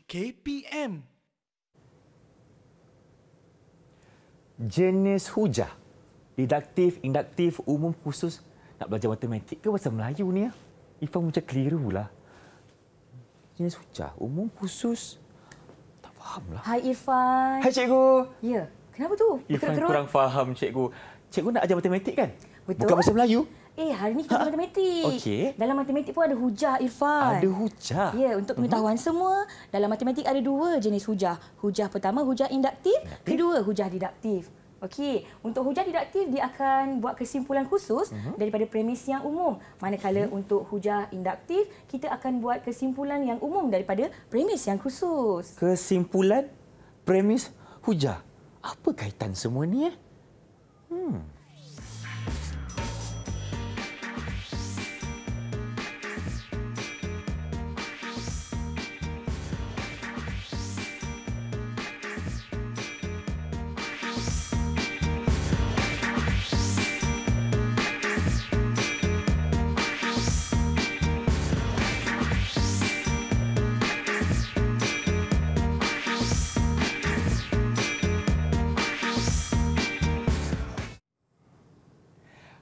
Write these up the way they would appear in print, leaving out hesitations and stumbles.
KPM. Jenis hujah. Deduktif, induktif, umum, khusus. Nak belajar matematik ke bahasa Melayu ni? Ifan macam keliru lah. Jenis hujah, umum, khusus. Tak fahamlah. Hai Irfan. Hai cikgu. Ya, kenapa tu? Ifan kurang faham cikgu. Cikgu nak ajar matematik kan? Betul. Bukan bahasa Melayu? Hari ni kita matematik. Okey. Dalam matematik pun ada hujah, Irfan. Ada hujah? Ya, untuk pengetahuan semua, dalam matematik ada dua jenis hujah. Hujah pertama, hujah induktif. Kedua, hujah deduktif. Okey, untuk hujah deduktif, dia akan buat kesimpulan khusus daripada premis yang umum. Manakala untuk hujah induktif, kita akan buat kesimpulan yang umum daripada premis yang khusus. Kesimpulan, premis, hujah. Apa kaitan semua ni?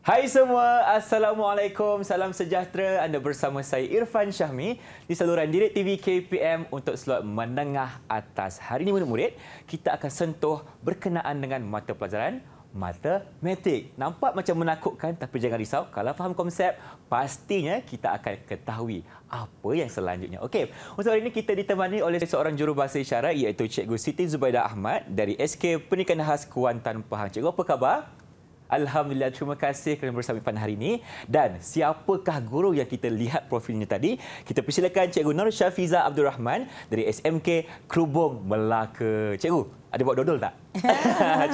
Hai semua, Assalamualaikum, salam sejahtera. Anda bersama saya Irfan Syahmi di saluran Direct TV KPM untuk slot menengah atas. Hari ini murid-murid, kita akan sentuh berkenaan dengan mata pelajaran matematik. Nampak macam menakutkan tapi jangan risau. Kalau faham konsep, pastinya kita akan ketahui apa yang selanjutnya. Okey, untuk hari ini kita ditemani oleh seorang jurubahasa isyarat iaitu Cikgu Siti Zubaidah Ahmad dari SK Pendidikan Khas Kuantan Pahang. Cikgu, apa khabar? Alhamdulillah, terima kasih kerana bersama pada hari ini. Dan siapakah guru yang kita lihat profilnya tadi? Kita persilakan Cikgu Nur Syafiza Abdul Rahman dari SMK Krubong, Melaka. Cikgu, ada buat dodol tak?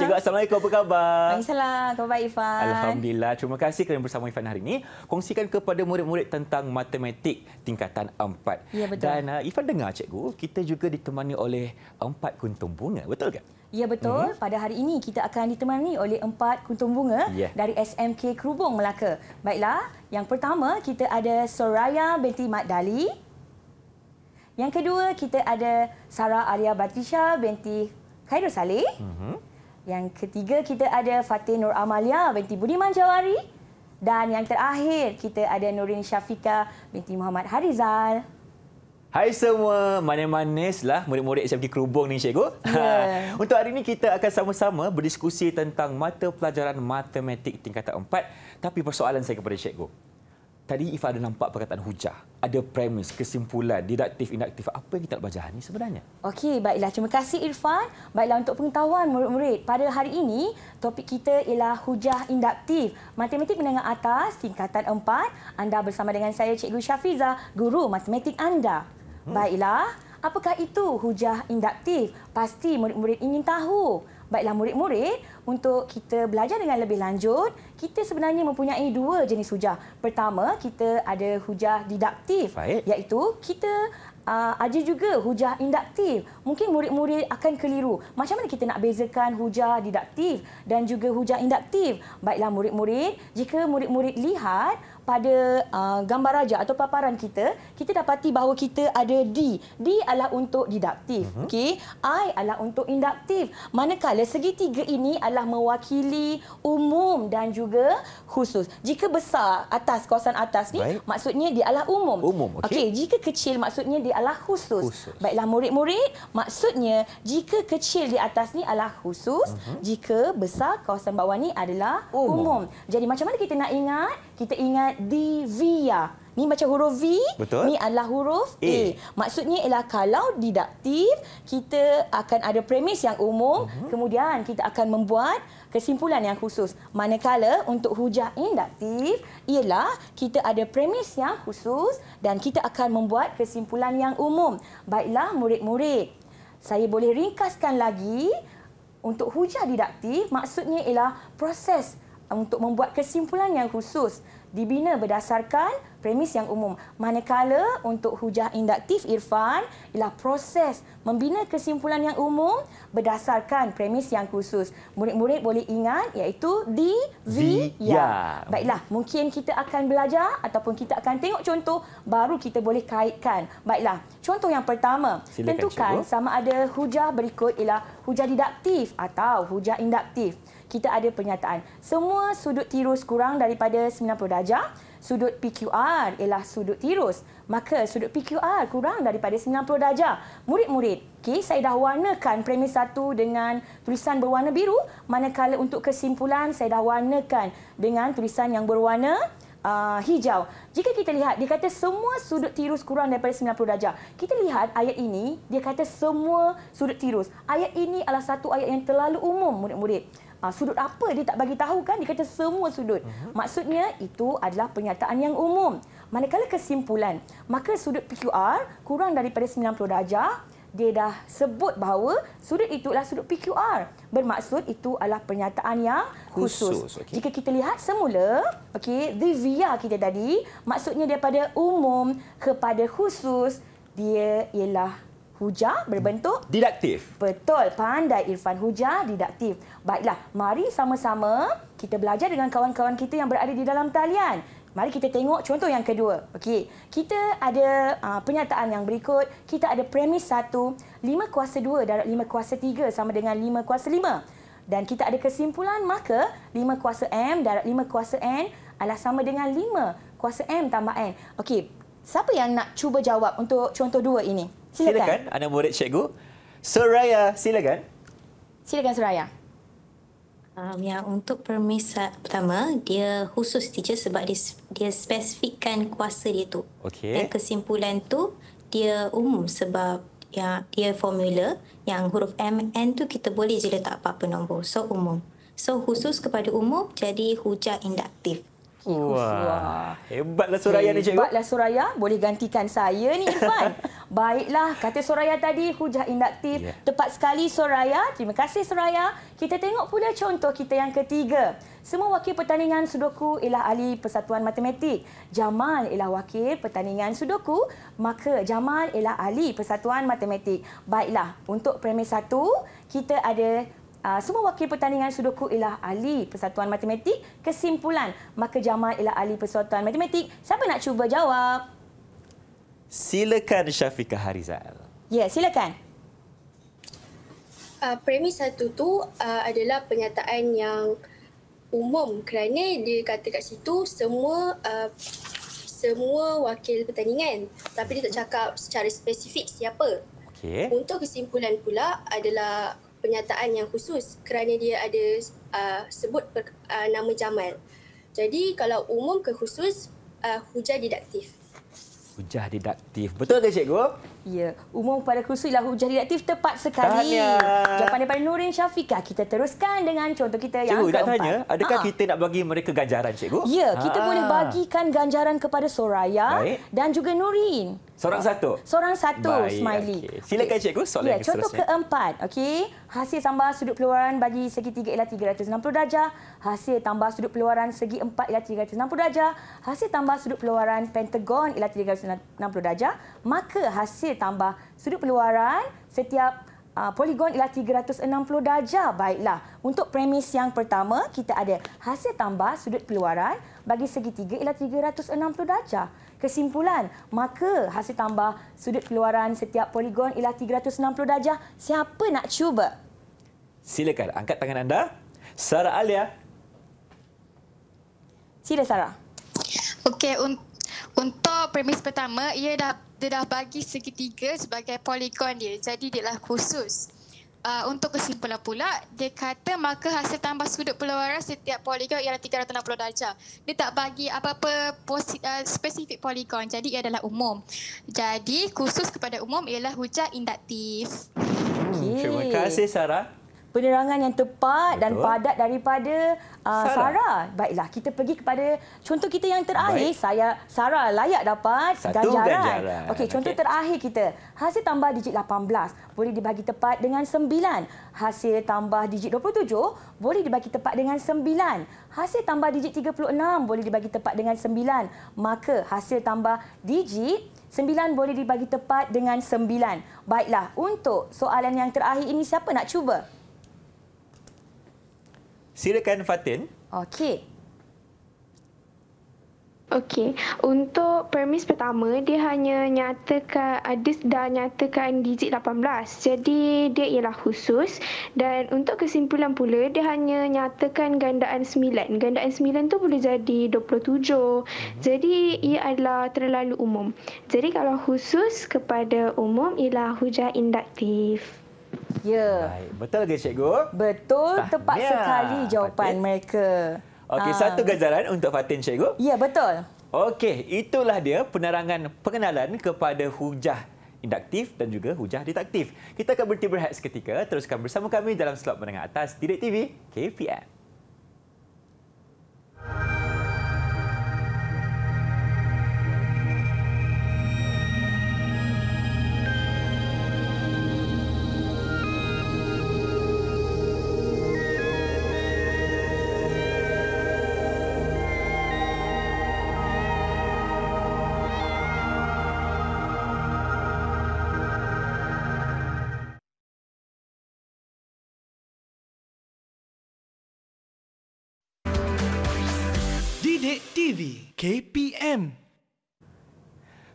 Cikgu, Assalamualaikum, apa khabar? Waalaikumsalam, khabar baik Irfan? Alhamdulillah, terima kasih kerana bersama Irfan hari ini. Kongsikan kepada murid-murid tentang matematik tingkatan 4. Ya, betul. Dan Irfan dengar, Cikgu, kita juga ditemani oleh 4 kuntum bunga, betul tak? Ya, betul. Pada hari ini kita akan ditemani oleh 4 kuntum bunga dari SMK Krubong, Melaka. Baiklah, yang pertama kita ada Soraya binti Mat Dali. Yang kedua kita ada Sarah Alia Batrisha binti Khairul Saleh. Yang ketiga kita ada Fatih Nur Amalia binti Budiman Jawari. Dan yang terakhir kita ada Nurin Syafika binti Muhammad Harizal. Hai semua, manis-manislah murid-murid SMK Krubong ni, Cikgu. Yeah. Untuk hari ini kita akan sama-sama berdiskusi tentang mata pelajaran matematik tingkatan 4. Tapi persoalan saya kepada Cikgu. Tadi Ifah ada nampak perkataan hujah. Ada premis, kesimpulan, deduktif, induktif. Apa yang kita nak belajar ni sebenarnya? Okey, baiklah. Terima kasih Irfan. Baiklah, untuk pengetahuan murid-murid, pada hari ini topik kita ialah hujah induktif. Matematik menengah atas tingkatan 4. Anda bersama dengan saya Cikgu Syafiza, guru matematik anda. Baiklah, apakah itu hujah induktif? Pasti murid-murid ingin tahu. Baiklah murid-murid, untuk kita belajar dengan lebih lanjut, kita sebenarnya mempunyai 2 jenis hujah. Pertama, kita ada hujah deduktif, iaitu kita ada juga hujah induktif. Mungkin murid-murid akan keliru. Macam mana kita nak bezakan hujah deduktif dan juga hujah induktif? Baiklah murid-murid, jika murid-murid lihat pada gambar raja atau paparan kita, kita dapati bahawa kita ada D. D adalah untuk deduktif. Okey, I adalah untuk induktif. Manakala segitiga ini adalah mewakili umum dan juga khusus. Jika besar atas, kawasan atas ni, maksudnya dia adalah umum. Okey, jika kecil maksudnya dia adalah khusus. Baiklah murid-murid, maksudnya jika kecil di atas ni adalah khusus, jika besar kawasan bawah ni adalah umum. Jadi macam mana kita nak ingat? Kita ingat Divya. Ni macam huruf V, ni adalah huruf A. Maksudnya ialah kalau deduktif, kita akan ada premis yang umum, kemudian kita akan membuat kesimpulan yang khusus. Manakala untuk hujah induktif, ialah kita ada premis yang khusus dan kita akan membuat kesimpulan yang umum. Baiklah murid-murid, saya boleh ringkaskan lagi. Untuk hujah deduktif, maksudnya ialah proses untuk membuat kesimpulan yang khusus dibina berdasarkan premis yang umum. Manakala untuk hujah induktif Irfan ialah proses membina kesimpulan yang umum berdasarkan premis yang khusus. Murid-murid boleh ingat iaitu di, vi, ya. Baiklah, mungkin kita akan belajar ataupun kita akan tengok contoh baru kita boleh kaitkan. Baiklah, contoh yang pertama. Silakan, tentukan cikgu. sama ada hujah berikut ialah hujah diduktif atau hujah induktif. Kita ada pernyataan, semua sudut tirus kurang daripada 90 darjah, sudut PQR ialah sudut tirus. Maka sudut PQR kurang daripada 90 darjah. Murid-murid, saya dah warnakan premis 1 dengan tulisan berwarna biru, manakala untuk kesimpulan saya dah warnakan dengan tulisan yang berwarna hijau. Jika kita lihat, dia kata semua sudut tirus kurang daripada 90 darjah. Kita lihat ayat ini, dia kata semua sudut tirus. Ayat ini adalah satu ayat yang terlalu umum, murid-murid. Sudut apa dia tak bagi tahu kan? Dia kata semua sudut. Maksudnya itu adalah pernyataan yang umum. Manakala kesimpulan, maka sudut PQR kurang daripada 90 darjah, dia dah sebut bahawa sudut itu adalah sudut PQR. Bermaksud itu adalah pernyataan yang khusus. Okay. Jika kita lihat semula, the via kita tadi, maksudnya daripada umum kepada khusus, dia ialah hujah berbentuk diduktif. Betul, pandai Irfan, hujah diduktif. Baiklah, mari sama-sama kita belajar dengan kawan-kawan kita yang berada di dalam talian. Mari kita tengok contoh yang kedua. Okey, kita ada pernyataan yang berikut. Kita ada premis 1, 5/2 darab 5/3 sama dengan 5/5. Dan kita ada kesimpulan, maka 5/M darab 5/N adalah sama dengan 5/M tambah N. Okey, siapa yang nak cuba jawab untuk contoh 2 ini? Silakan, anak murid cikgu. Soraya, silakan. Silakan Soraya. Yang untuk premis pertama, dia khusus teacher sebab dia spesifikkan kuasa dia tu. Okey. Dan kesimpulan tu dia umum sebab dia formula yang huruf M, N tu kita boleh je letak apa-apa nombor. So umum. So khusus kepada umum jadi hujah induktif. Wah, hebatlah Soraya ni cikgu. Hebatlah Soraya, boleh gantikan saya ni Irfan. Baiklah, kata Soraya tadi hujah induktif. Yeah. Tepat sekali Soraya. Terima kasih Soraya. Kita tengok pula contoh kita yang ketiga. Semua wakil pertandingan sudoku ialah ahli persatuan matematik. Jamal ialah wakil pertandingan sudoku, maka Jamal ialah ahli persatuan matematik. Baiklah, untuk premis 1, kita ada semua wakil pertandingan sudoku ialah ahli persatuan matematik. Kesimpulan, maka Jamal ialah ahli persatuan matematik. Siapa nak cuba jawab? Silakan Syafiqah Harizal. Ya, silakan. Premis 1 tu adalah pernyataan yang umum kerana dia kata kat situ semua wakil pertandingan, tapi dia tak cakap secara spesifik siapa. Okey. Untuk kesimpulan pula adalah pernyataan yang khusus kerana dia ada sebut nama Jamal. Jadi kalau umum ke khusus, hujah diduktif. Hujah diduktif. Betul ke cikgu? Ya, umum pada khusus ialah hujah diduktif, tepat sekali. Tahniah. Jawapan daripada Nurin Syafiqah. Kita teruskan dengan contoh kita yang Cikgu, keempat. nak tanya, adakah kita nak bagi mereka ganjaran cikgu? Ya, kita boleh bagikan ganjaran kepada Soraya. Baik. Dan juga Nurin. Seorang satu? Seorang satu, Baik, Smiley. okey. Silakan cikgu, soalan yang contoh seterusnya. keempat. Okey, hasil tambah sudut peluaran bagi segi 3 ialah 360 darjah. Hasil tambah sudut peluaran segi 4 ialah 360 darjah. Hasil tambah sudut peluaran pentagon ialah 360 darjah. Maka hasil tambah sudut peluaran setiap poligon ialah 360 darjah. Baiklah, untuk premis yang pertama, kita ada hasil tambah sudut peluaran bagi segi 3 ialah 360 darjah. Kesimpulan, maka hasil tambah sudut keluaran setiap poligon ialah 360 darjah. Siapa nak cuba? Silakan, angkat tangan anda. Sarah Alia. Sila Sarah. Okey, untuk premis pertama, dia dah bagi segitiga sebagai poligon dia. Jadi dia lah khusus. Untuk kesimpulan pula, dia kata maka hasil tambah sudut peluaran setiap poligon ialah 360 darjah. Dia tak bagi apa-apa spesifik poligon. Jadi ia adalah umum. Jadi khusus kepada umum ialah hujah induktif. Okey. Terima kasih Sarah. penerangan yang tepat dan Betul. padat daripada Sarah. Baiklah, kita pergi kepada contoh kita yang terakhir. Sarah layak dapat 1 ganjaran. ganjaran. Okey, contoh terakhir kita. Hasil tambah digit 18 boleh dibagi tepat dengan 9. Hasil tambah digit 27 boleh dibagi tepat dengan 9. Hasil tambah digit 36 boleh dibagi tepat dengan 9. Maka hasil tambah digit 9 boleh dibagi tepat dengan 9. Baiklah, untuk soalan yang terakhir ini siapa nak cuba? Silakan Fatin. Okey. Okey, untuk premis pertama dia hanya nyatakan dah nyatakan digit 18. Jadi dia ialah khusus, dan untuk kesimpulan pula dia hanya nyatakan gandaan 9. Gandaan 9 tu boleh jadi 27. Jadi ia adalah terlalu umum. Jadi kalau khusus kepada umum ialah hujah induktif. Ya. Baik. Betul ke cikgu? Betul, tepat Tahniah, sekali jawapan Fatin. mereka. Okey, 1 ganjaran untuk Fatin, cikgu. Ya, betul. Okey, itulah dia penerangan pengenalan kepada hujah induktif dan juga hujah deduktif. Kita akan berhenti berehat seketika. Teruskan bersama kami dalam slot menengah atas Didik TV KPM. Didik TV KPM.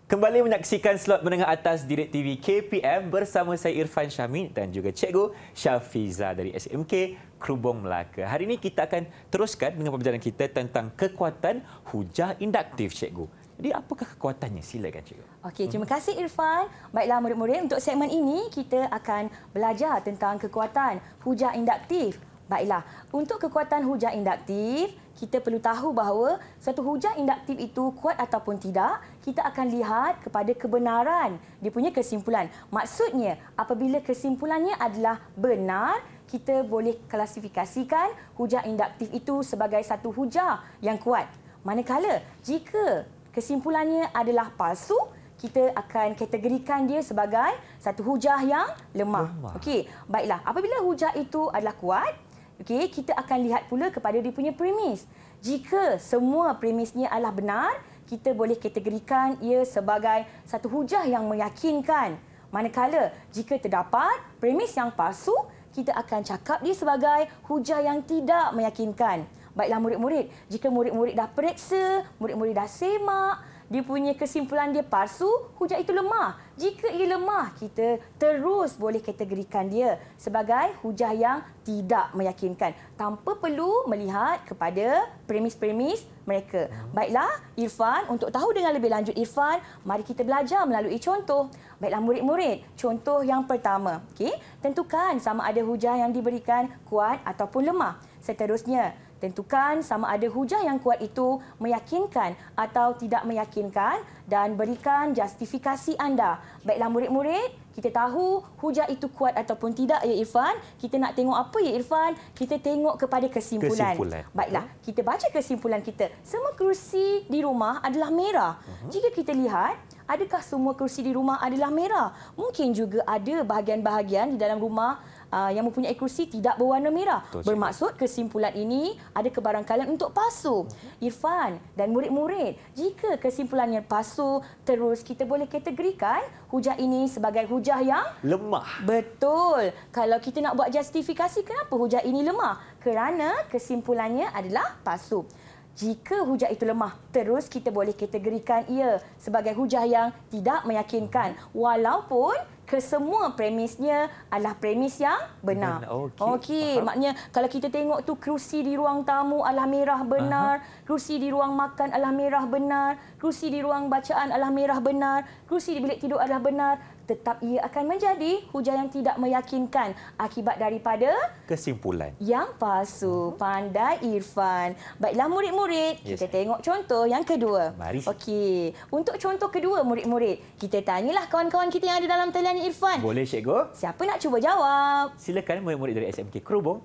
Kembali menyaksikan slot menengah atas Didik TV KPM bersama saya Irfan Syahmi dan juga Cikgu Syafiza dari SMK Krubong Melaka. Hari ini kita akan teruskan dengan pembelajaran kita tentang kekuatan hujah induktif, Cikgu. Jadi apakah kekuatannya? Silakan, Cikgu. Okey, terima kasih Irfan. Baiklah murid-murid, untuk segmen ini kita akan belajar tentang kekuatan hujah induktif. Baiklah, untuk kekuatan hujah induktif, kita perlu tahu bahawa satu hujah induktif itu kuat ataupun tidak, kita akan lihat kepada kebenaran dia punya kesimpulan. Maksudnya, apabila kesimpulannya adalah benar, kita boleh klasifikasikan hujah induktif itu sebagai satu hujah yang kuat. Manakala, jika kesimpulannya adalah palsu, kita akan kategorikan dia sebagai satu hujah yang lemah. Okey, baiklah. Apabila hujah itu adalah kuat, okey, kita akan lihat pula kepada dia punya premis. Jika semua premisnya adalah benar, kita boleh kategorikan ia sebagai satu hujah yang meyakinkan. Manakala, jika terdapat premis yang palsu, kita akan cakap dia sebagai hujah yang tidak meyakinkan. Baiklah murid-murid, jika murid-murid dah periksa, murid-murid dah semak, dia punya kesimpulan dia palsu, hujah itu lemah. Jika ia lemah, kita terus boleh kategorikan dia sebagai hujah yang tidak meyakinkan tanpa perlu melihat kepada premis-premis mereka. Baiklah, Irfan, untuk tahu dengan lebih lanjut Irfan, mari kita belajar melalui contoh. Baiklah murid-murid, contoh yang pertama. Okey, tentukan sama ada hujah yang diberikan kuat ataupun lemah. Seterusnya, tentukan sama ada hujah yang kuat itu meyakinkan atau tidak meyakinkan dan berikan justifikasi anda. Baiklah murid-murid, kita tahu hujah itu kuat ataupun tidak ya Irfan. Kita nak tengok apa ya Irfan? Kita tengok kepada kesimpulan. Baiklah, kita baca kesimpulan kita. Semua kerusi di rumah adalah merah. Jika kita lihat, adakah semua kerusi di rumah adalah merah? Mungkin juga ada bahagian-bahagian di dalam rumah yang mempunyai kerusi tidak berwarna merah. Bermaksud kesimpulan ini ada kebarangkalian untuk palsu. Irfan dan murid-murid, jika kesimpulannya palsu, terus kita boleh kategorikan hujah ini sebagai hujah yang lemah. Betul. Kalau kita nak buat justifikasi kenapa hujah ini lemah? Kerana kesimpulannya adalah palsu. Jika hujah itu lemah, terus kita boleh kategorikan ia sebagai hujah yang tidak meyakinkan. Walaupun kesemua premisnya adalah premis yang benar. Okey, maknanya kalau kita tengok tu kerusi di ruang tamu adalah merah benar, kerusi di ruang makan adalah merah benar, kerusi di ruang bacaan adalah merah benar, kerusi di bilik tidur adalah benar. tetap ia akan menjadi hujah yang tidak meyakinkan akibat daripada Kesimpulan. yang palsu. Pandai Irfan. Baiklah murid-murid, Yes. kita tengok contoh yang kedua. Mari. Okey, untuk contoh kedua murid-murid, kita tanyalah kawan-kawan kita yang ada dalam talian Irfan. Boleh cikgu? Siapa nak cuba jawab? Silakan murid-murid dari SMK Kerubung.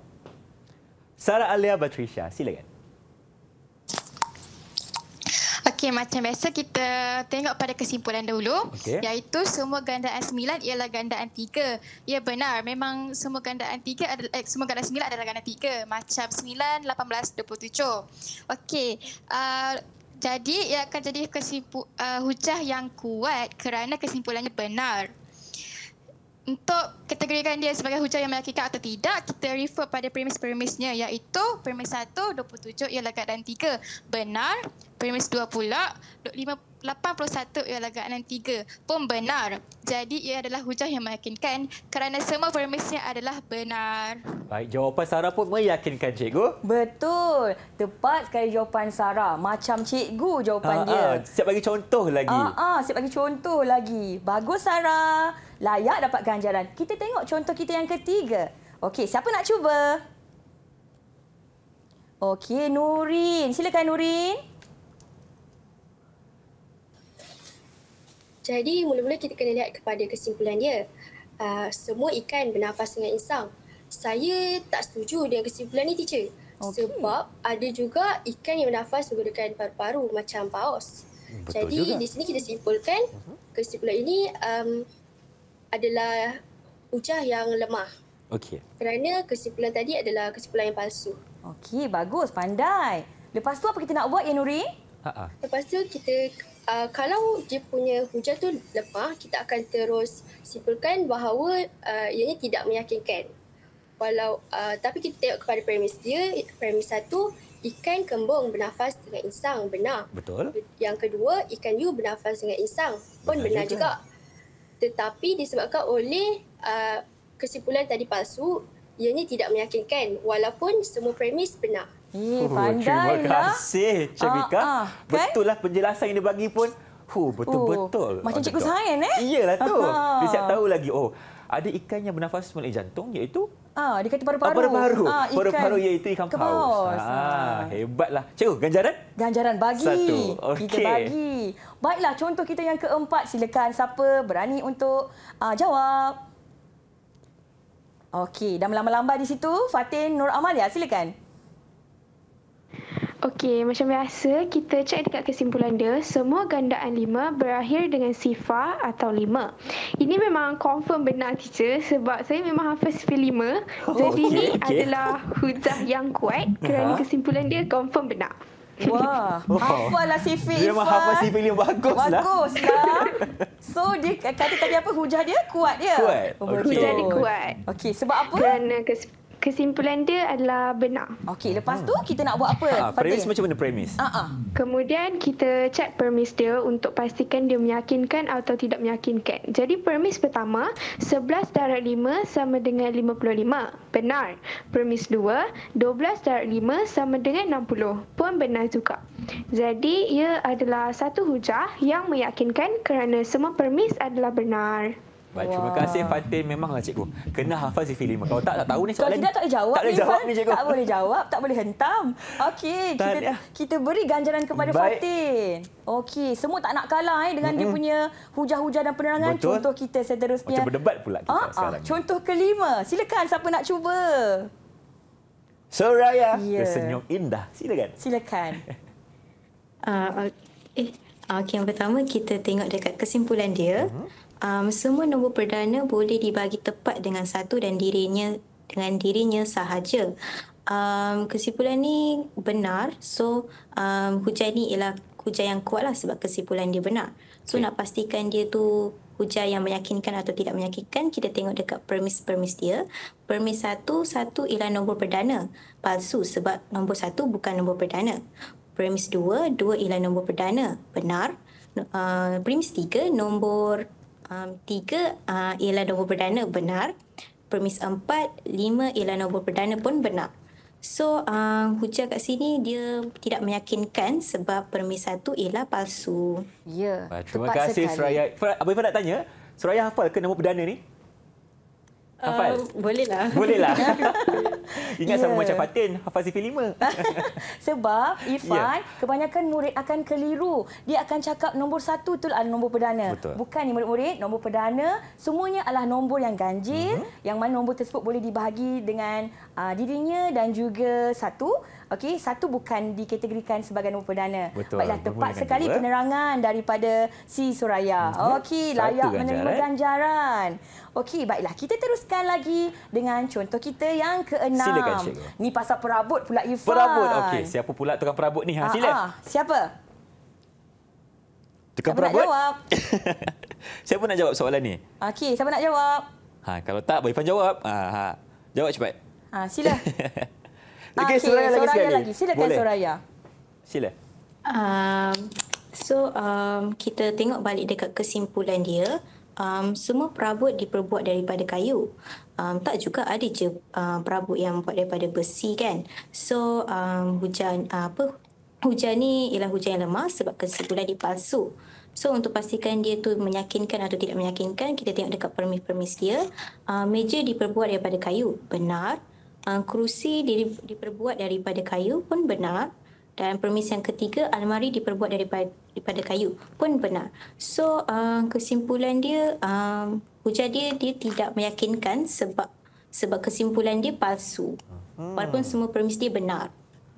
Sarah Alia Batrisha, silakan. Okey, macam biasa kita tengok pada kesimpulan dahulu, Okey. iaitu semua gandaan 9 ialah gandaan 3. Ya benar, memang semua gandaan 3 adalah semua gandaan 9 adalah gandaan 3, macam 9, 18, 27. Okey, jadi ia akan jadi hujah yang kuat kerana kesimpulannya benar. Untuk kategorikan dia sebagai hujah yang meyakinkan atau tidak, kita refer pada premis-premisnya, iaitu premis 1, 27 ialah gandaan 3 benar, premis 2 pula 81 ialah gandaan 3 pun benar. Jadi ia adalah hujah yang meyakinkan kerana semua premisnya adalah benar. Baik, jawapan Sarah pun meyakinkan cikgu. Betul. Tepat sekali jawapan Sarah. Macam cikgu jawapan dia. Siap bagi contoh lagi. Siap bagi contoh lagi. Bagus Sarah. Layak dapat ganjaran. Kita tengok contoh kita yang ketiga. Okey, siapa nak cuba? Okey, Nurin. Silakan Nurin. Jadi mula-mula kita kena lihat kepada kesimpulan dia. Semua ikan bernafas dengan insang. Saya tak setuju dengan kesimpulan ni, teacher. Sebab ada juga ikan yang bernafas menggunakan paru-paru macam paus. Betul Jadi juga. di sini kita simpulkan kesimpulan ini adalah hujah yang lemah. Okey. Kerana kesimpulan tadi adalah kesimpulan yang palsu. Okey, bagus. Pandai. Lepas tu apa kita nak buat ya Nurin? Lepas tu kita kalau dia punya hujah tu lemah, kita akan terus simpulkan bahawa ianya tidak meyakinkan. Tapi kita tengok kepada premis dia, premis 1, ikan kembung bernafas dengan insang, benar. Betul. Yang kedua, ikan hiu bernafas dengan insang, pun benar juga. Tetapi disebabkan oleh kesimpulan tadi palsu, ianya tidak meyakinkan walaupun semua premis benar. Pandai Terima kasih Cik Mika. kan? Betul lah penjelasan yang dia bagi pun. Betul-betul. Macam cikgu sains Iyalah tu. Dia siap tahu lagi. Ada ikan yang bernafas melalui jantung iaitu dia kata paru-paru. Paru-paru. Paru-paru iaitu ikan paus. Hebatlah. Cikgu, ganjaran? Ganjaran bagi. 1. Okey. Kita bagi. Baiklah, contoh kita yang keempat. Silakan siapa berani untuk jawab. Okey, dah melambai-lambai di situ. Fatin Nur Amalia, silakan. Okey, macam biasa, kita cek dekat kesimpulan dia, semua gandaan 5 berakhir dengan sifar atau 5. Ini memang confirm benar, teacher, sebab saya memang hafal sifar 5. Jadi ini adalah hujah yang kuat kerana kesimpulan dia confirm benar. Wah, hafallah sifir Dia memang hafal sifir yang baguslah. Baguslah. So, dia kata tadi apa? Hujah dia kuat dia? Kuat. Betul. Hujah dia kuat. Okey, sebab apa? Kerana kesimpulan dia adalah benar. Okey, lepas tu kita nak buat apa? Premis macam mana premis? Kemudian kita cek premis dia untuk pastikan dia meyakinkan atau tidak meyakinkan. Jadi premis pertama, 11 darab 5 sama dengan 55. Benar. Premis 2, 12 darab 5 sama dengan 60. Pun benar juga. Jadi ia adalah satu hujah yang meyakinkan kerana semua premis adalah benar. Baik, terima kasih Fatin. Memanglah cikgu kena hafal sifir 5. Kalau tak tahu ni soalan. Kalau tidak tak boleh jawab. Tak boleh jawab ni cikgu. Tak boleh jawab, tak boleh hentam. Okey, kita beri ganjaran kepada Fatin. Okey, semua tak nak kalah dengan dia punya hujah-hujah dan penerangan. Betul. Contoh kita seterusnya. Macam berdebat pula kita sekarang. Contoh kelima. Silakan siapa nak cuba. Soraya, tersenyum indah. Silakan. Okey, yang pertama kita tengok dekat kesimpulan dia. Semua nombor perdana boleh dibagi tepat dengan satu dan dirinya sahaja. Kesimpulan ni benar. So, hujah ni ialah hujah yang kuat lah sebab kesimpulan dia benar. So, nak pastikan dia tu hujah yang meyakinkan atau tidak meyakinkan, kita tengok dekat premis dia. Premis 1 ialah nombor perdana. Palsu sebab nombor 1 bukan nombor perdana. Premis 2 ialah nombor perdana. Benar. Premis 3, nombor 3 ialah nombor perdana. Benar. Premis 4, 5 ialah nombor perdana pun benar. So, hujah kat sini dia tidak meyakinkan sebab premis 1 ialah palsu. Ya, Terima kasih Soraya. Abang Irfan nak tanya, Soraya hafal ke nombor perdana ni? Hafal? Bolehlah. Bolehlah. Ingat sama macam Fatin, hafal sifir 5. Sebab Irfan, kebanyakan murid akan keliru. Dia akan cakap nombor 1 tu adalah nombor perdana. Betul. Bukan ni murid-murid, nombor perdana semuanya adalah nombor yang ganjil, yang mana nombor tersebut boleh dibahagi dengan dirinya dan juga 1. Okey, 1 bukan dikategorikan sebagai nombor perdana. Betul. Baiklah, tepat Bermula sekali dengan 2. penerangan daripada si Soraya. Okey, 1 layak menerima ganjaran. ganjaran. Okey, baiklah. Kita teruskan lagi dengan contoh kita yang ke-6. Silakan, cikgu. Ni pasal perabot pula, Irfan. Perabot. Okey, siapa pula tukang perabot ni? Sila. Siapa? Tukang Siapa nak perabot? jawab? Siapa nak jawab soalan ni? Okey, siapa nak jawab? Kalau tak, Irfan jawab. Jawab cepat. Sila. Okey, Soraya lagi sekali. Silakan, Boleh. Soraya. Sila. Kita tengok balik dekat kesimpulan dia. Semua perabot diperbuat daripada kayu. Tak juga ada je perabot yang buat daripada besi kan. So hujan ni ialah hujan yang lemah sebab kesimpulan dia palsu. So untuk pastikan dia tu meyakinkan atau tidak meyakinkan, kita tengok dekat permis-permis dia. Meja diperbuat daripada kayu, benar. Kerusi diperbuat daripada kayu pun benar. Dan permis yang ketiga, almari diperbuat daripada kayu pun benar. So kesimpulan dia, hujah dia tidak meyakinkan sebab kesimpulan dia palsu. Walaupun semua permis dia benar.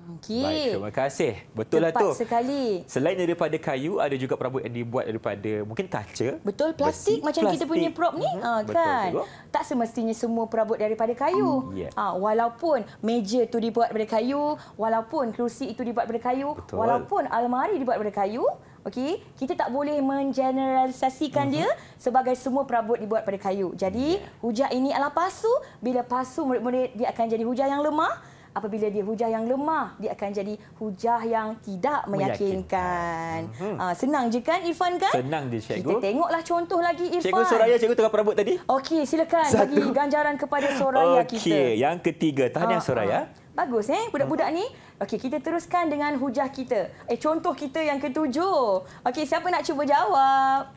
Okey. Baik, terima kasih. Betul lah tu. Tepat sekali. Selain daripada kayu, ada juga perabot yang dibuat daripada mungkin kaca. Betul, plastik besi, macam kita punya prop ni. Betul, Kan? cikgu. Tak semestinya semua perabot daripada kayu. Ya. Walaupun meja tu dibuat daripada kayu, walaupun kerusi itu dibuat daripada kayu, Betul. walaupun almari dibuat daripada kayu, okey, kita tak boleh mengeneralisasikan dia sebagai semua perabot dibuat daripada kayu. Jadi, hujah ini adalah palsu. Bila palsu, murid-murid, dia akan jadi hujah yang lemah. Apabila dia hujah yang lemah, dia akan jadi hujah yang tidak meyakinkan. Senang je kan, Irfan kan? Senang je, cikgu. Kita tengoklah contoh lagi, Irfan. Cikgu Soraya, cikgu tukang perabot tadi? Okey, silakan bagi ganjaran kepada Soraya kita. Okey, yang ketiga. Tahniah Soraya. Bagus budak-budak ni. Okey, kita teruskan dengan hujah kita. Contoh kita yang ketujuh. Okey, siapa nak cuba jawab?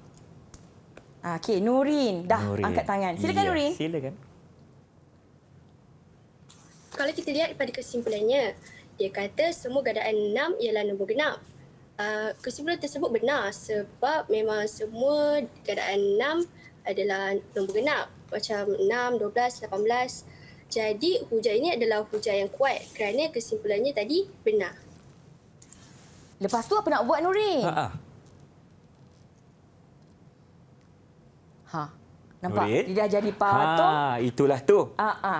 Okey, Nurin dah angkat tangan. Silakan Nurin. Silakan. Kalau kita lihat pada kesimpulannya, dia kata semua gandaan 6 ialah nombor genap. Kesimpulan tersebut benar sebab memang semua gandaan 6 adalah nombor genap. Macam 6, 12, 18. Jadi hujah ini adalah hujah yang kuat kerana kesimpulannya tadi benar. Lepas tu apa nak buat, Nurin? Nampak? Nurin? Dia dah jadi patung. Itulah tu.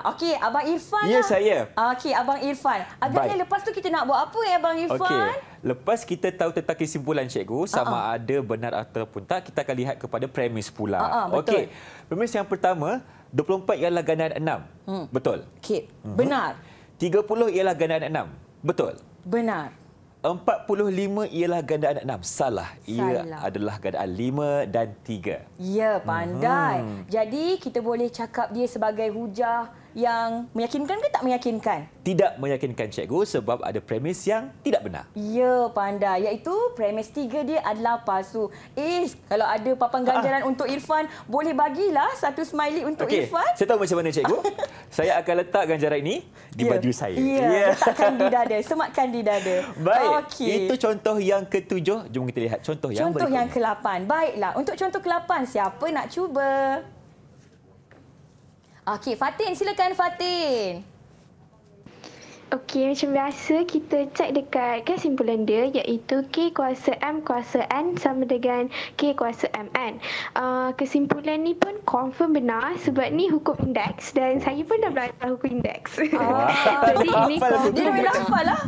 Okey, Abang Irfan Ya, lah. saya. Okey, Abang Irfan. Agaknya lepas tu kita nak buat apa Abang Irfan? Okey. Lepas kita tahu tentang kesimpulan cikgu, sama ada benar ataupun tak, kita akan lihat kepada premis pula. Betul. Okey. Premis yang pertama, 24 ialah gandaan 6. Betul. Okey, benar. 30 ialah gandaan 6. Betul. Benar. 45 ialah gandaan 6. Salah. Ia adalah gandaan 5 dan 3. Ya, pandai. Jadi, kita boleh cakap dia sebagai hujah yang meyakinkan ke tak meyakinkan? Tidak meyakinkan cikgu sebab ada premis yang tidak benar. Ya, pandai. Iaitu premis 3 dia adalah palsu. Kalau ada papan ganjaran untuk Irfan, boleh bagilah satu smiley untuk Irfan. Saya tahu macam mana cikgu. Saya akan letak ganjaran ini di baju saya. Ya, letakkan di dada. Sematkan di dada. Baik, itu contoh yang ketujuh. Jom kita lihat contoh yang berikutnya. Contoh yang ke-8. Baiklah, untuk contoh ke-8, siapa nak cuba? Okey, Fatin. Silakan, Fatin. Okey, macam biasa kita cek dekat kesimpulan dia iaitu K kuasa M kuasa N sama dengan K kuasa MN. Kesimpulan ni pun confirm benar sebab ni hukum indeks dan saya pun dah belajar hukum indeks. Jadi ini dia dah hafal lah.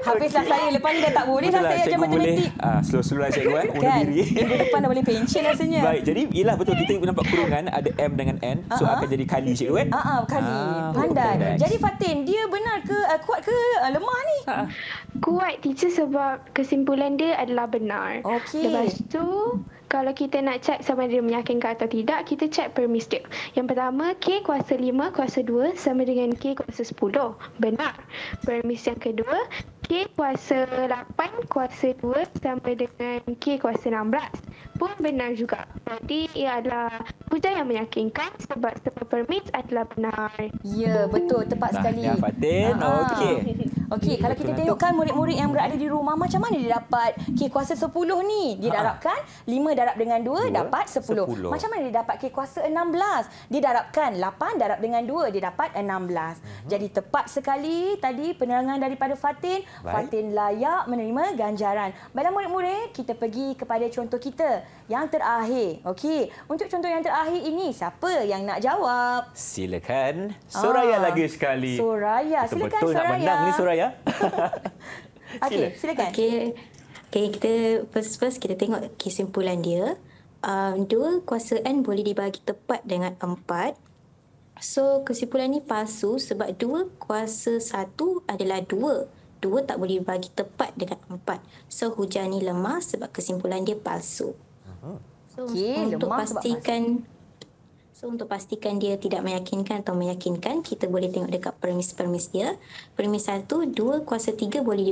Habislah saya. Lepas ni dah tak boleh dah saya ajar matematik. Slow-slow lah cikgu. Kan? Minggu depan dah boleh pension rasanya. Baik, jadi ialah betul kita nampak kurungan ada M dengan N. So akan jadi kali cikgu kali. Pandai. Jadi Fatin, dia benar ke kuat ke lemah ni? Kuat teacher sebab kesimpulan dia adalah benar. Okey. Lepas tu kalau kita nak cek sama dia meyakinkan atau tidak, kita cek permis dia. Yang pertama, K kuasa 5 kuasa 2 sama dengan K kuasa 10. Benar. Permis yang kedua, K kuasa 8 kuasa 2 sama dengan K kuasa 16. pun benar juga. Jadi ia adalah hujan yang meyakinkan sebab permis adalah benar. Ya, betul. Tepat sekali. Ya, Fatin. Okey. Okey, kalau kita tengokkan murid-murid yang berada di rumah, macam mana dia dapat K kuasa 10 ni? Dia darabkan 5 darab dengan 2 dapat 10. Macam mana dia dapat K kuasa 16? Dia darabkan 8 darab dengan 2, dia dapat 16. Jadi tepat sekali tadi penerangan daripada Fatin. Fatin layak menerima ganjaran. Baiklah murid-murid, kita pergi kepada contoh kita yang terakhir. Okey, untuk contoh yang terakhir ini, siapa yang nak jawab? Silakan. Soraya lagi sekali. Soraya, silakan Betul-betul Soraya. nak menang ni Soraya. Okey, silakan. Okey, kita first kita tengok kesimpulan dia. 2 kuasa N boleh dibagi tepat dengan 4. So, kesimpulan ni palsu sebab 2 kuasa 1 adalah 2. 2 tak boleh dibagi tepat dengan 4. So, hujan ni lemah sebab kesimpulan dia palsu. So, untuk pastikan dia tidak meyakinkan atau meyakinkan, kita boleh tengok dekat premis-premis dia. Premis 1, 2 kuasa 3 boleh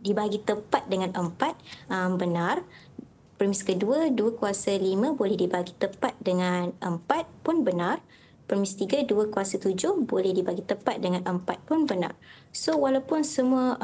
dibagi tepat dengan 4, benar. Premis kedua, 2 kuasa 5 boleh dibagi tepat dengan 4 pun benar. Premis 3, 2 kuasa 7 boleh dibagi tepat dengan 4 pun benar. So, walaupun semua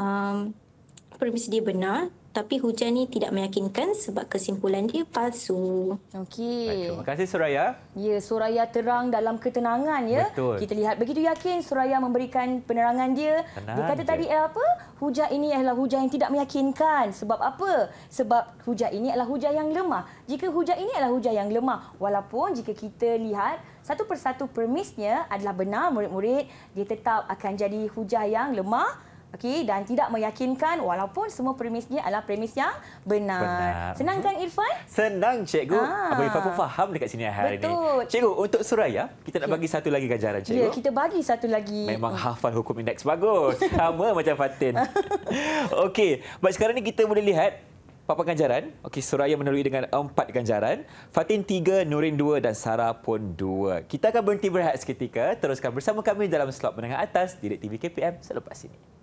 premis dia benar, tapi hujan ni tidak meyakinkan sebab kesimpulan dia palsu. Okey. Terima kasih Soraya. Ya, Soraya terang dalam ketenangan ya. Betul. Kita lihat begitu yakin Soraya memberikan penerangan dia. Tenang Dia kata je. tadi apa? Hujan ini adalah hujan yang tidak meyakinkan. Sebab apa? Sebab hujan ini adalah hujan yang lemah. Jika hujan ini adalah hujan yang lemah, walaupun jika kita lihat satu persatu premisnya adalah benar murid-murid, dia tetap akan jadi hujan yang lemah. Okey, dan tidak meyakinkan walaupun semua premisnya adalah premis yang benar. Senang kan Irfan? Senang cikgu. Abang Irfan pun faham dekat sini hari ini. Betul. Cikgu, untuk Soraya, kita nak bagi satu lagi ganjaran cikgu. Ya, kita bagi satu lagi. Memang hafal hukum indeks bagus. Sama macam Fatin. Okey, baik sekarang ni kita boleh lihat papan ganjaran. Okey, Soraya melalui dengan 4 ganjaran. Fatin 3, Nurin 2 dan Sarah pun 2. Kita akan berhenti berehat seketika. Teruskan bersama kami dalam slot menengah atas Didik TV KPM selepas ini.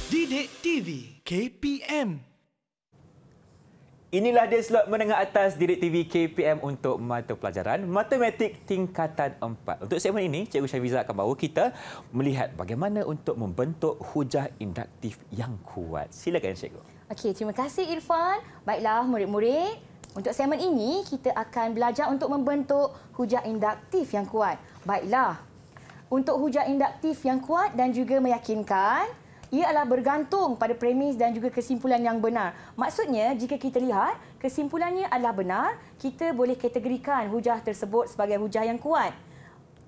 Didik TV KPM. Inilah dia slot menengah atas Didik TV KPM untuk mata pelajaran Matematik tingkatan 4. Untuk segmen ini, Cikgu Syafiza akan bawa kita melihat bagaimana untuk membentuk hujah induktif yang kuat. Silakan Cikgu. Okey, terima kasih Irfan. Baiklah murid-murid, untuk segmen ini kita akan belajar untuk membentuk hujah induktif yang kuat. Baiklah, untuk hujah induktif yang kuat dan juga meyakinkan, ia adalah bergantung pada premis dan juga kesimpulan yang benar. Maksudnya, jika kita lihat kesimpulannya adalah benar, kita boleh kategorikan hujah tersebut sebagai hujah yang kuat.